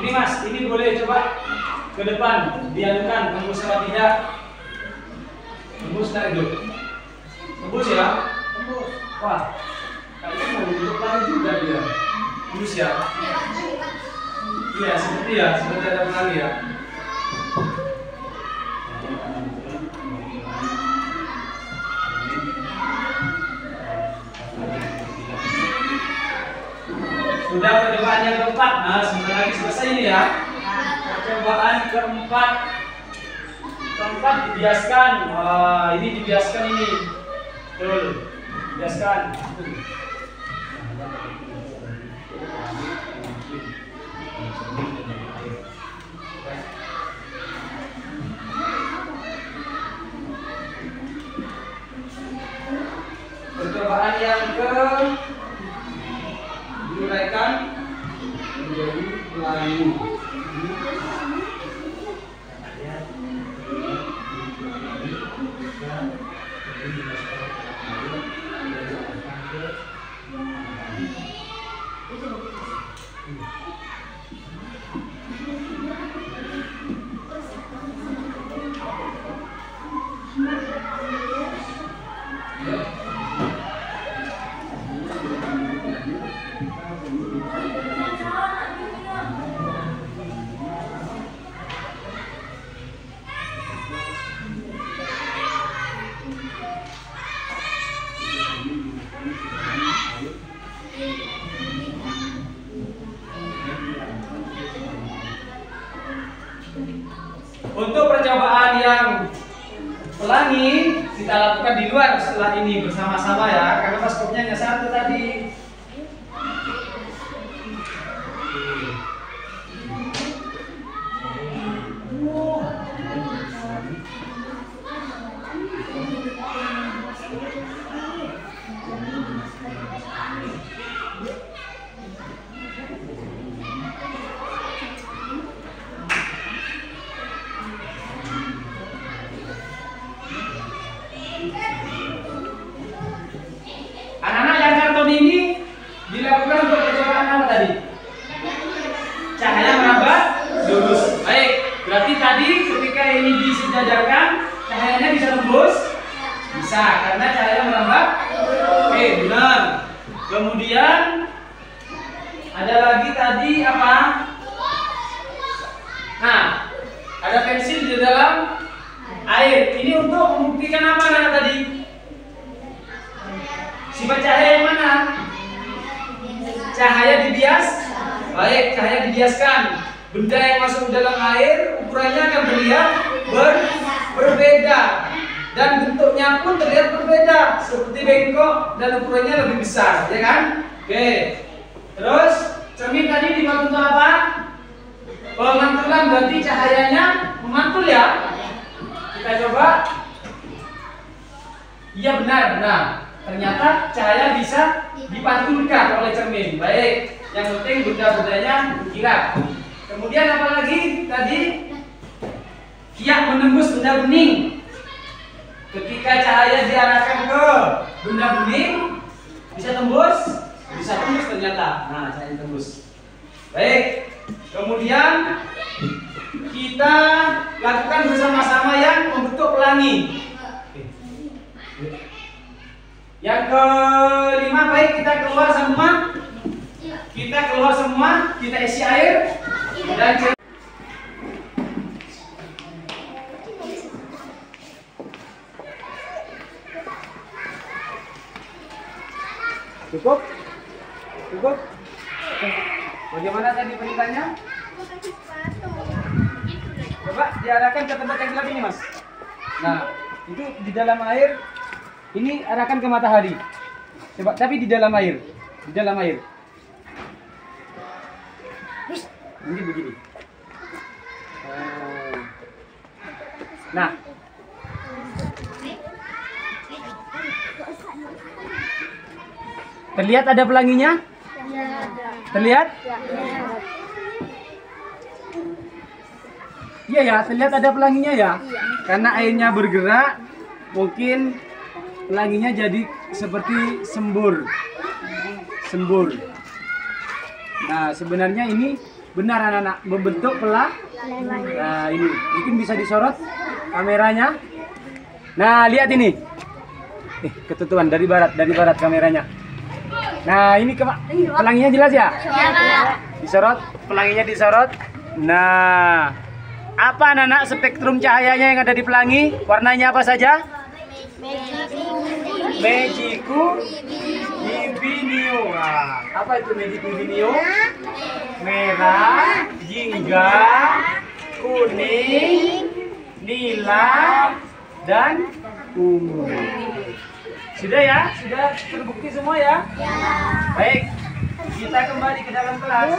Ini Mas, ini boleh coba ke depan diadukan tembus apa tidak? Tembus nggak itu? Tembus ya? Tembus. Wah, kayaknya mau ditutup lagi juga dia. Tembus ya? Iya, seperti ada pelangi ya. Sudah percobaan yang keempat. Nah, sebentar lagi selesai ini ya. Percobaan keempat. Keempat dibiaskan. Wah, ini dibiaskan ini. Betul. Dibiaskan. Percobaan yang ke diuraikan menjadi pelangi. Untuk percobaan yang pelangi kita lakukan di luar setelah ini bersama-sama ya, karena skopnya hanya satu tadi. Anak-anak yang karton ini dilakukan untuk percobaan apa tadi? Cahaya merambat lurus. Baik, berarti tadi ketika ini disejajarkan, cahayanya bisa tembus? Bisa, karena cahaya merambat. Oke, benar. Kemudian Ada lagi tadi apa? Nah, ada pensil di dalam air. Ini untuk membuktikan apa anak tadi? Sifat cahaya yang mana? Cahaya dibias. Baik, cahaya dibiaskan. Benda yang masuk ke dalam air ukurannya akan terlihat berbeda dan bentuknya pun terlihat berbeda, seperti bengkok dan ukurannya lebih besar, ya kan? Oke. Terus cermin tadi dibuat untuk apa? Pemantulan, berarti cahayanya memantul ya. Kita coba. Iya benar. Nah, ternyata cahaya bisa dipantulkan oleh cermin. Baik, yang penting benda-bendanya mengkilap. Kemudian apa lagi tadi? Kiak menembus benda bening. Ketika cahaya diarahkan ke benda bening, bisa tembus ternyata. Nah, cahaya tembus. Baik. Kemudian kita lakukan bersama-sama yang membentuk pelangi. Yang kelima, baik, kita keluar semua, kita isi air dan cukup. Bagaimana tadi perintahnya? Coba diarahkan ke tempat yang gelap ini, Mas. Nah, itu di dalam air. Ini arahkan ke matahari. Coba, tapi di dalam air. Ini begini. Nah, terlihat ada pelanginya? Terlihat? Iya ya, terlihat ada pelanginya ya. Karena airnya bergerak, mungkin pelanginya jadi seperti sembur. Nah, sebenarnya ini benar anak-anak, membentuk pelangi. Nah, ini mungkin bisa disorot kameranya. Nah, lihat ini. Ketutupan dari barat kameranya. Nah, ini pelanginya jelas ya? Disorot, pelanginya disorot. Nah, apa anak-anak spektrum cahayanya yang ada di pelangi? Warnanya apa saja? Magicu Divinio. Nah, apa itu Magicu Divinio? Merah, jingga, kuning, nila, dan ungu. Sudah ya? Sudah terbukti semua ya? Baik, kita kembali ke dalam kelas.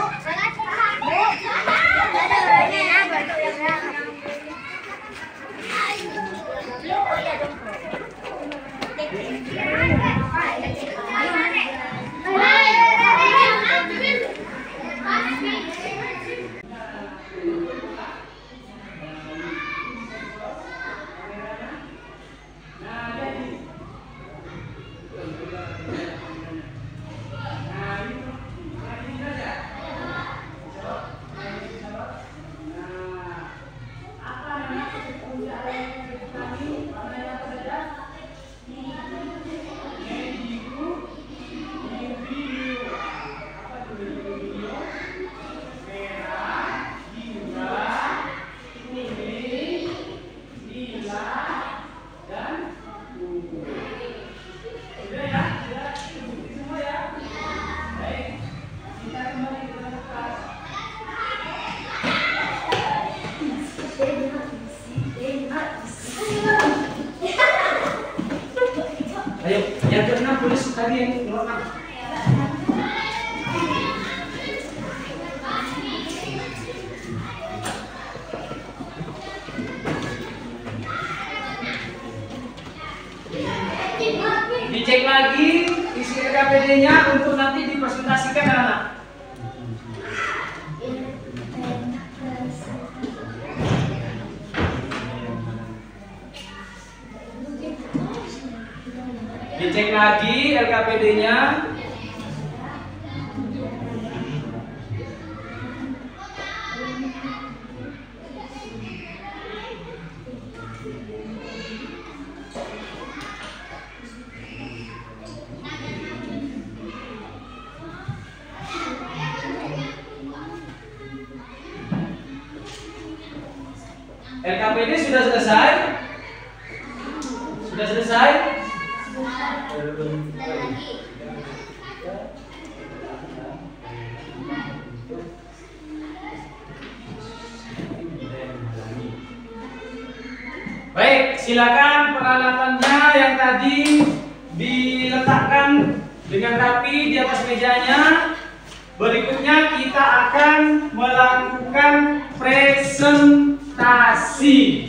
Ayo, yang ke-6 tulis tadi yang nomor 6. Dicek lagi isi RKPD-nya untuk nanti dipresentasikan anak-anak. Dicek lagi LKPD-nya. LKPD sudah selesai? Sudah selesai? Dan lagi. Baik, silakan peralatannya yang tadi diletakkan dengan rapi di atas mejanya. Berikutnya kita akan melakukan presentasi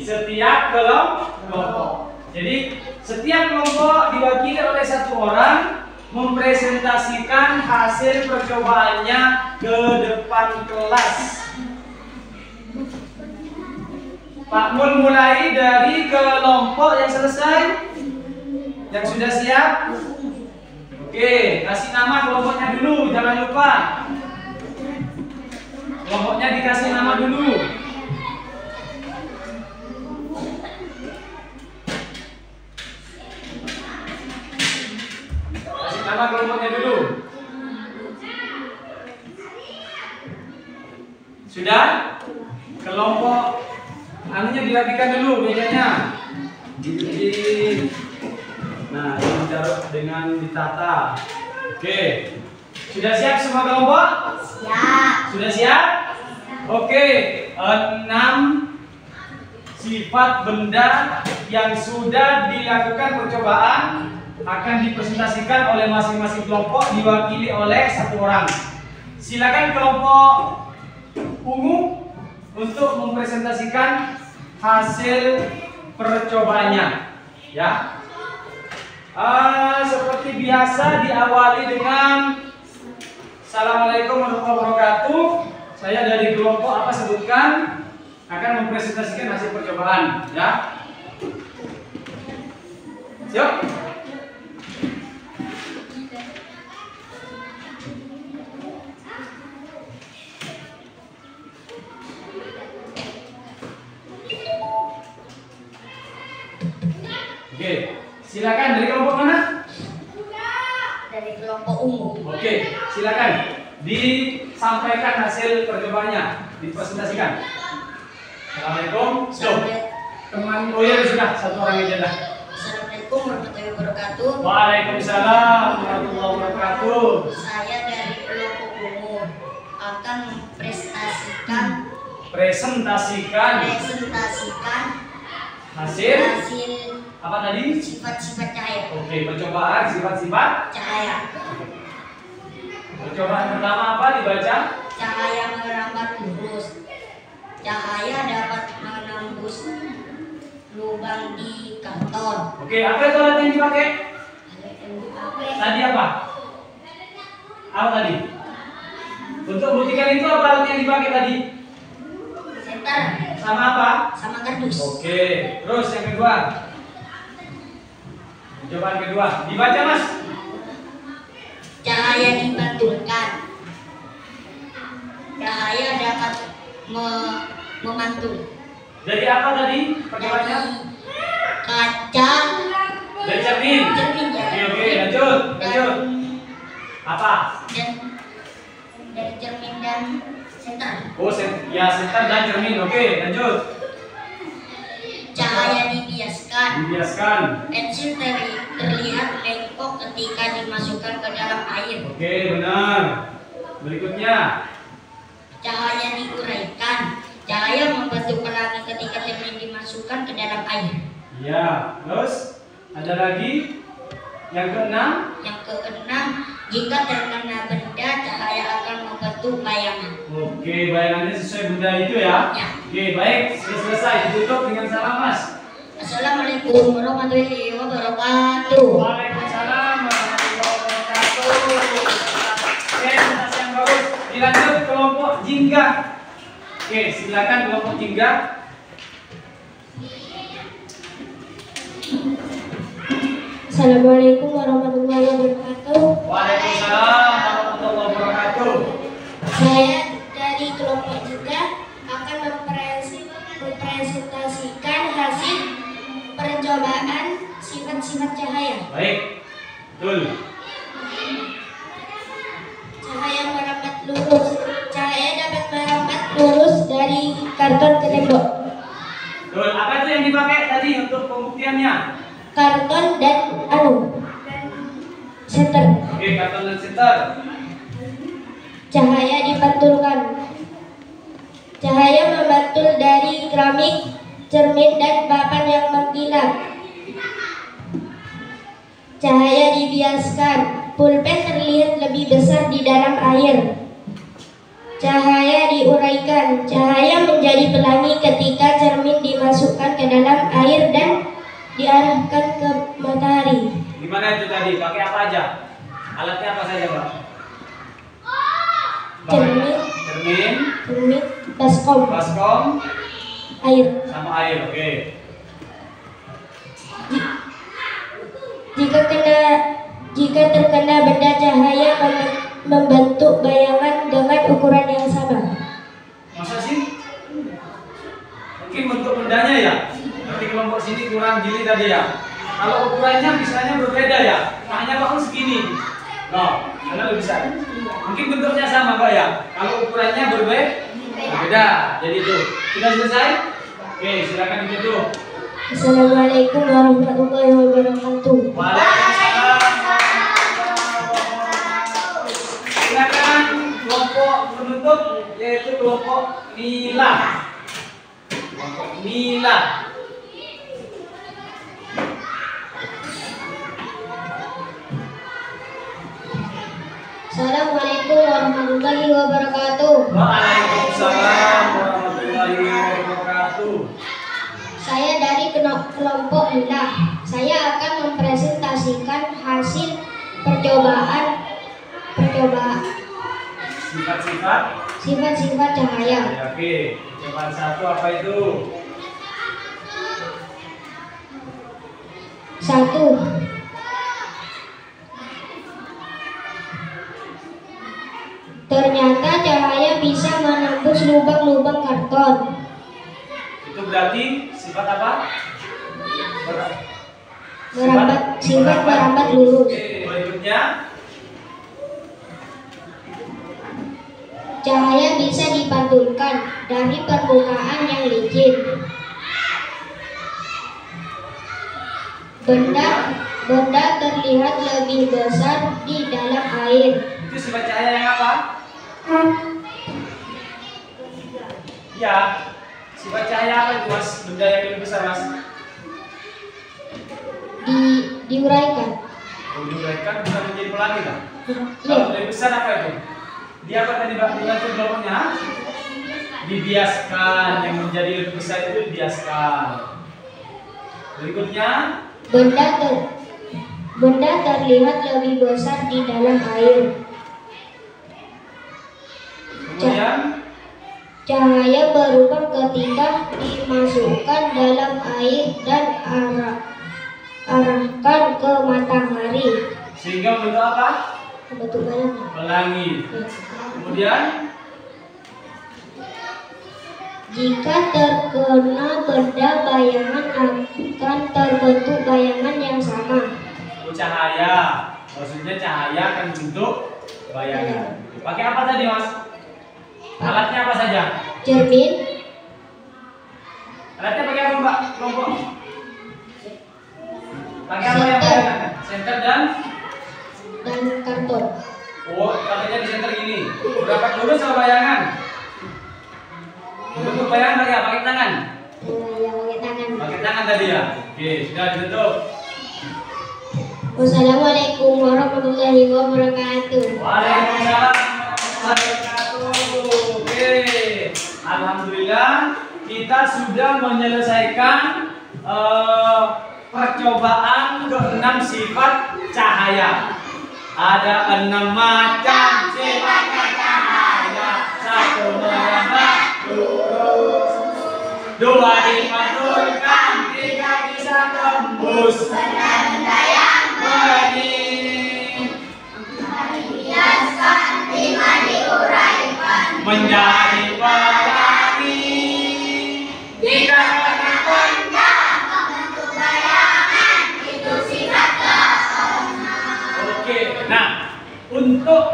setiap kelompok. Jadi setiap kelompok diwakili oleh satu orang mempresentasikan hasil percobaannya ke depan kelas. Pak Mul mulai dari kelompok yang selesai, yang sudah siap. Oke, kasih nama kelompoknya dulu, jangan lupa. Kelompoknya dikasih nama dulu. Kasih nama kelompoknya dulu. Sudah? Kelompok anunya dirapikan dulu mejanya. Nah, ini ditaruh dengan ditata. Oke. Sudah siap semua kelompok? Siap. Sudah siap? Oke. 6 sifat benda yang sudah dilakukan percobaan akan dipresentasikan oleh masing-masing kelompok diwakili oleh satu orang. Silakan kelompok ungu untuk mempresentasikan hasil percobaannya, ya. Seperti biasa diawali dengan Assalamualaikum warahmatullahi wabarakatuh. Saya dari kelompok apa sebutkan akan mempresentasikan hasil percobaan, ya. Siap? Oke, silakan dari kelompok mana? Dari kelompok ungu. Oke, silakan disampaikan hasil percobaannya, dipresentasikan. Assalamualaikum. Stop. Teman, oh ya sudah, satu orang aja dah. Assalamualaikum warahmatullahi wabarakatuh. Waalaikumsalam warahmatullahi wabarakatuh. Saya dari kelompok ungu akan Presentasikan hasil apa tadi? sifat-sifat cahaya. Oke, percobaan sifat-sifat Cahaya. Percobaan pertama apa dibaca? Cahaya merambat lurus. Cahaya dapat menembus lubang di karton. Oke, apa itu alat yang dipakai? Tadi apa? Apa tadi? Untuk membuktikan itu apa alat yang dipakai tadi? Senter. Sama apa? Sama kardus. Oke, terus yang kedua. Percobaan kedua, dibaca Mas. Cahaya dibantulkan. Cahaya dapat memantul. Jadi apa tadi percobaannya? Kaca. Dari cermin. Cermin ya. Oke, lanjut. Apa? Dan dari cermin dan senter. Oh, senter dan cermin. Oke, lanjut. Cahaya dibiaskan. Pensil terlihat bengkok ketika dimasukkan ke dalam air. Oke, benar. Berikutnya. Cahaya diuraikan. Cahaya membentuk pelangi ketika cermin dimasukkan ke dalam air. Ya, terus ada lagi yang keenam. Yang keenam, jika terkena benda, cahaya akan membentuk bayangan. Oke, bayangannya sesuai benda itu ya. Ya. Oke, baik. Sudah selesai. Ditutup dengan salam Mas. Assalamualaikum warahmatullahi wabarakatuh. Waalaikumsalam warahmatullahi wabarakatuh. Oke, presentasi yang bagus. Dilanjut kelompok jingga. Oke, silakan kelompok jingga. Assalamualaikum warahmatullahi wabarakatuh. Waalaikumsalam warahmatullahi wabarakatuh. Saya dari kelompok juga akan mempresentasikan hasil percobaan sifat-sifat cahaya. Baik, betul. Cahaya merambat lurus. Cahaya dapat merambat lurus dari karton ke tembok. pembuktiannya? Karton dan senter. Oke, karton dan senter. Cahaya dipantulkan. Cahaya membantul dari keramik, cermin, dan papan yang mengkilap. Cahaya dibiaskan. Pulpen terlihat lebih besar di dalam air. Cahaya diuraikan. Cahaya menjadi pelangi ketika cermin dimasukkan ke dalam air dan diarahkan ke matahari. Gimana itu tadi? Pakai apa aja? Alatnya apa saja, Pak? Cermin, baskom, air. Sama air, oke. Jika terkena benda, cahaya membentuk bayangan dengan ukuran yang sama. Masa sih? Mungkin bentuk bendanya ya? Berarti kelompok sini kurang gini tadi ya? Kalau ukurannya misalnya berbeda ya? Hanya bangun segini. No, karena lebih besar. Mungkin bentuknya sama Pak ya? Kalau ukurannya berbeda. Jadi itu. Sudah selesai? Oke, silakan ditutup. Assalamualaikum warahmatullahi wabarakatuh. Waalaikumsalam. Silakan kelompok penutup yaitu kelompok Nila. Kelompok Nila. Assalamualaikum warahmatullahi wabarakatuh. Waalaikumsalam warahmatullahi wabarakatuh. Saya dari kelompok Nila. Saya akan mempresentasikan hasil percobaan sifat-sifat cahaya. Oke, percobaan satu apa itu? 1. Ternyata cahaya bisa menembus lubang-lubang karton. Itu berarti sifat apa? Merambat lurus. Oke, berikutnya Cahaya bisa dipantulkan dari permukaan yang licin. Benda terlihat lebih besar di dalam air. itu sifat cahaya yang apa? Ya, sifat cahaya apa itu Mas? Benda yang lebih besar Mas? Diuraikan. Diuraikan bisa menjadi pelangi kan? Iya. Kalau lebih besar apa itu? Dia apa tadi Mbak? Diatur kelompoknya? Dibiaskan. Yang menjadi lebih besar itu dibiaskan. Berikutnya Benda terlihat lebih besar di dalam air. kemudian Cahaya berubah ketika dimasukkan dalam air dan arahkan ke matahari. sehingga bentuk apa? Bentuk bayangan. Pelangi. Kemudian Jika terkena benda, bayangan akan terbentuk bayangan yang sama. cahaya. Maksudnya cahaya akan bentuk bayangan. Pakai apa tadi Mas? Alatnya apa saja? Cermin, Alatnya pakai apa Mbak? Kelompok. Pakai apa yang bayangan? Senter dan karton. oh, katanya di senter gini. Berapa lurus sama bayangan? Bentuk bayangan pakai apa? Pakai tangan. Yang pakai tangan. Pakai tangan tadi ya. Oke, sudah ditutup. Wassalamualaikum warahmatullahi wabarakatuh. Waalaikumsalam warahmatullahi wabarakatuh. Oke, alhamdulillah kita sudah menyelesaikan percobaan ke-6 sifat cahaya. Ada 6 macam sifat cahaya. 1 merambat lurus, 2 dipantulkan, 3 bisa tembus benda-benda yang bening, 4 dibiaskan, 5 diuraikan menjadi pelangi, 3 kena benda membentuk bayangan, itu sifat ke-6. Oke, nah untuk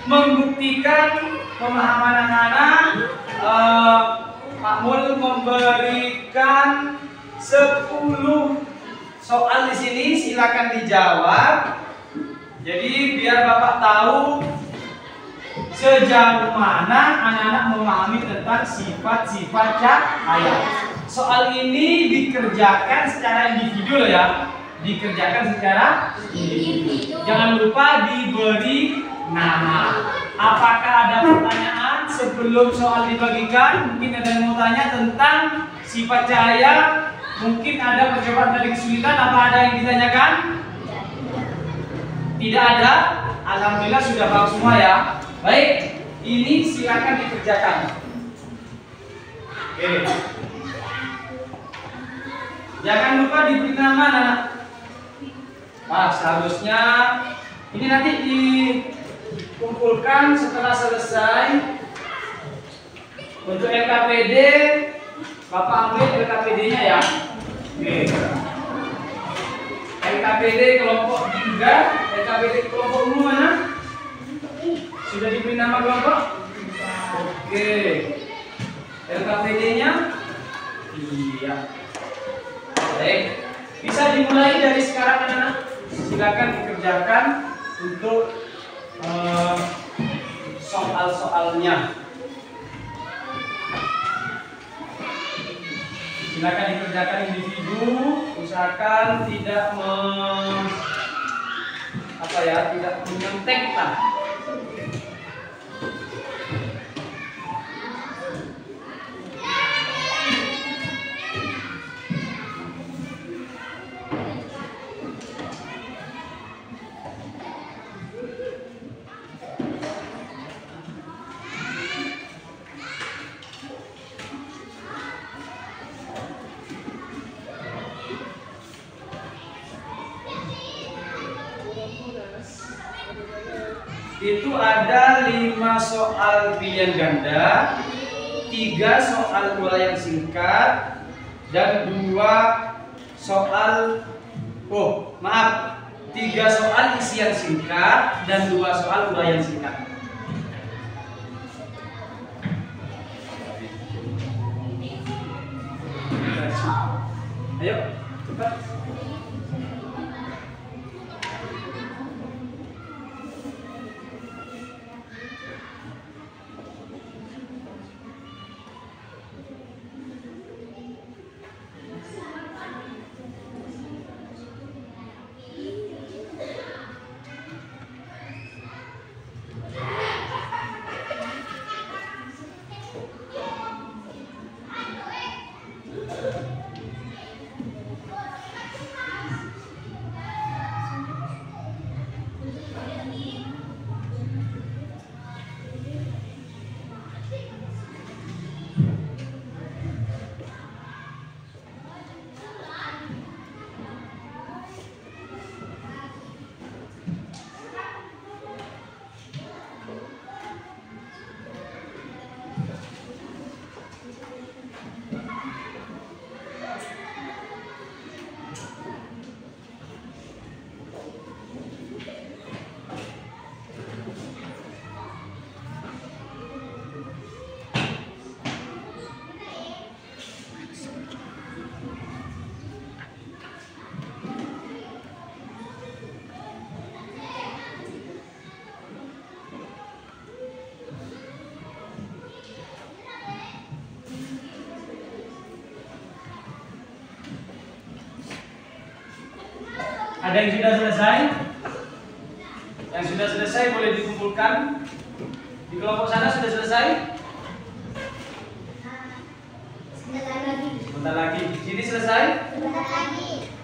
membuktikan pemahaman anak-anak, Pak Mul memberikan 10 soal di sini, silakan dijawab. Jadi biar Bapak tahu sejauh mana anak-anak memahami tentang sifat-sifat cahaya. Soal ini dikerjakan secara individu loh ya. Dikerjakan secara individu. Jangan lupa diberi nama. Apakah ada pertanyaan sebelum soal dibagikan? Mungkin ada yang mau tanya tentang sifat cahaya. Mungkin ada percobaan dari kesulitan. Apa ada yang ditanyakan? Tidak ada. Alhamdulillah sudah paham semua ya. Baik, ini silakan dikerjakan. Oke. Jangan lupa diberi nama anak. Nah, seharusnya ini nanti dikumpulkan setelah selesai. Untuk LKPD, Bapak ambil LKPD-nya ya. Oke. LKPD kelompok 3, LKPD kelompok umum mana? Sudah diberi nama kelompok? Oke. LKPD-nya? Iya. Baik. Bisa dimulai dari sekarang anak-anak. Silakan dikerjakan untuk soal-soalnya. Silakan dikerjakan individu, usahakan tidak tidak menyontek lah. Itu ada 5 soal pilihan ganda, 3 soal uraian singkat, dan 2 soal 3 soal isian singkat dan 2 soal uraian singkat. Ayo, cepat. Ada yang sudah selesai? Yang sudah selesai boleh dikumpulkan. Di kelompok sana sudah selesai? Sebentar lagi. Sebentar lagi. Sini selesai? Sebentar lagi.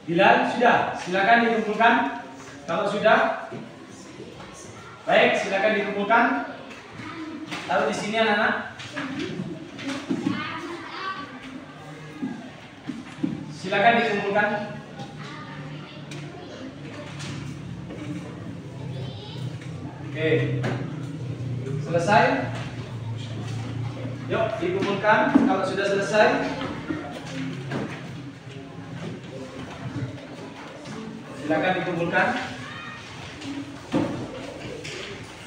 Bilal, sudah? Silakan dikumpulkan. Kalau sudah, Baik, silakan dikumpulkan. Taruh di sini anak-anak. Silakan dikumpulkan. Oke. Selesai? Yuk, dikumpulkan. Kalau sudah selesai, silakan dikumpulkan.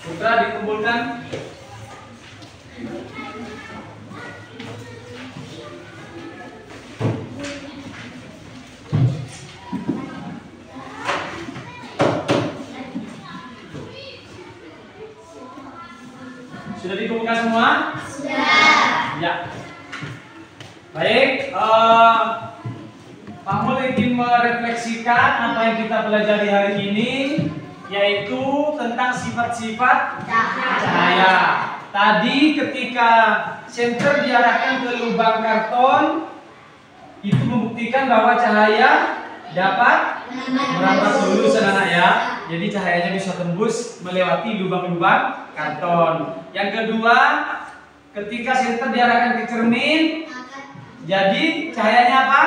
Putra dikumpulkan. Sudah dikumpulkan semua? Sudah. Ya. Baik. Pak Mul ingin merefleksikan apa yang kita pelajari hari ini, yaitu tentang sifat-sifat cahaya. Tadi ketika senter diarahkan ke lubang karton, itu membuktikan bahwa cahaya dapat merambat dulu anak ya. Jadi cahayanya bisa tembus melewati lubang-lubang karton. Yang kedua, ketika senter diarahkan ke cermin, jadi cahayanya apa?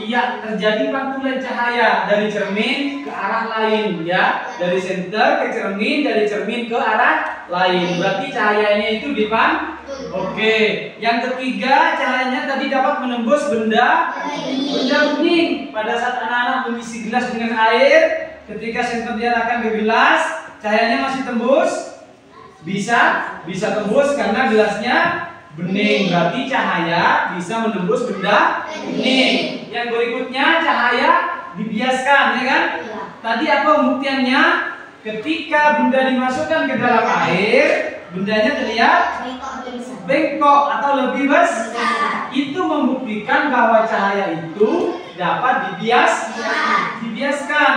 Iya, terjadi pantulan cahaya dari cermin ke arah lain ya. Dari senter ke cermin, dari cermin ke arah lain. Berarti cahayanya itu dipantul. Oke. Yang ketiga, cahayanya tadi dapat menembus benda bening. Pada saat anak-anak mengisi gelas dengan air, ketika senter diarahkan ke gelas, cahayanya masih tembus? Bisa tembus karena gelasnya bening. Berarti cahaya bisa menembus benda bening. Yang berikutnya cahaya dibiaskan, ya kan? Tadi apa pembuktiannya? Ketika benda dimasukkan ke dalam air, bendanya terlihat bengkok atau lebih besar. Itu membuktikan bahwa cahaya itu dapat dibiaskan.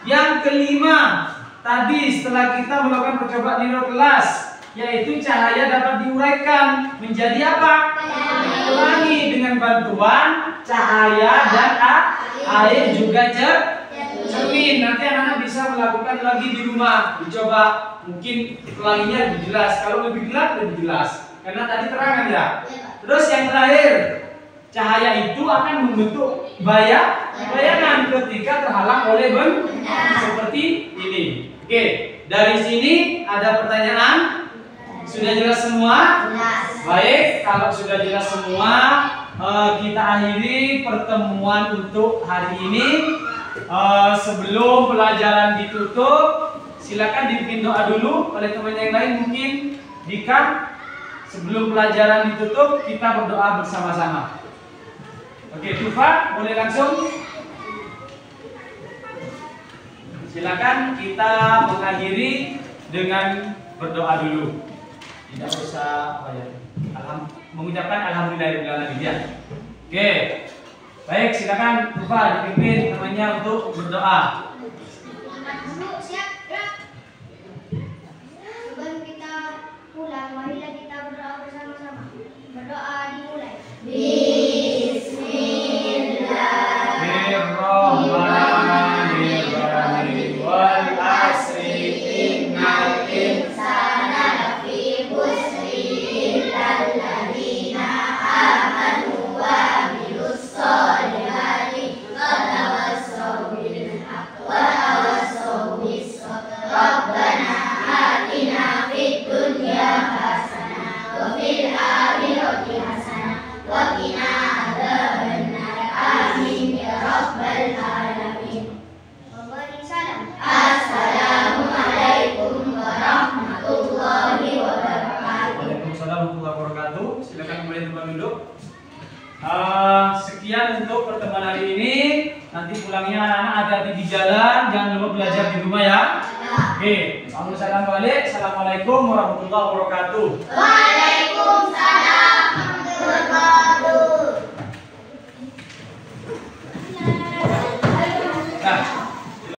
Yang kelima, tadi setelah kita melakukan percobaan di luar kelas, yaitu cahaya dapat diuraikan menjadi apa? Pelangi dengan bantuan cahaya dan air juga cermin. Nanti anak-anak bisa melakukan lagi di rumah, dicoba. Mungkin pelanginya lebih jelas, kalau lebih gelap lebih jelas, karena tadi terang ya. Terus yang terakhir, cahaya itu akan membentuk bayangan ketika terhalang oleh benda seperti ini. Oke, dari sini ada pertanyaan? Sudah jelas semua? Baik, kalau sudah jelas semua, kita akhiri pertemuan untuk hari ini. Sebelum pelajaran ditutup, silakan dibikin doa dulu oleh teman yang lain. Mungkin Dika, sebelum pelajaran ditutup, kita berdoa bersama-sama. Oke, Tufa, boleh langsung? Silakan kita mengakhiri dengan berdoa dulu. Tidak usah mengucapkan alhamdulillah ya. Oke. Baik, silakan Tufa dipimpin temannya untuk berdoa. Siap, gerak. Sebelum kita pulang, marilah kita berdoa bersama-sama. Berdoa dimulai. Bismillahirrahmanirrahim. Wal asri innal insana lafi khusri illal ladzina amanu wa amilus sholihati wa tawassaw bil haqqi wa tawassaw bis sabr. Rabbana atina fid dunya hasanah wa fil akhirati hasanah wa qina adzabannar. Amin ya rabbal alamin. Assalamualaikum warahmatullahi wabarakatuh. Waalaikumsalam warahmatullahi wabarakatuh. Silakan kembali tempat duduk. Sekian untuk pertemuan hari ini. Nanti pulangnya anak-anak hati-hati di jalan, jangan lupa belajar di rumah ya. Oke, salam balik. Assalamualaikum warahmatullahi wabarakatuh. Waalaikumsalam.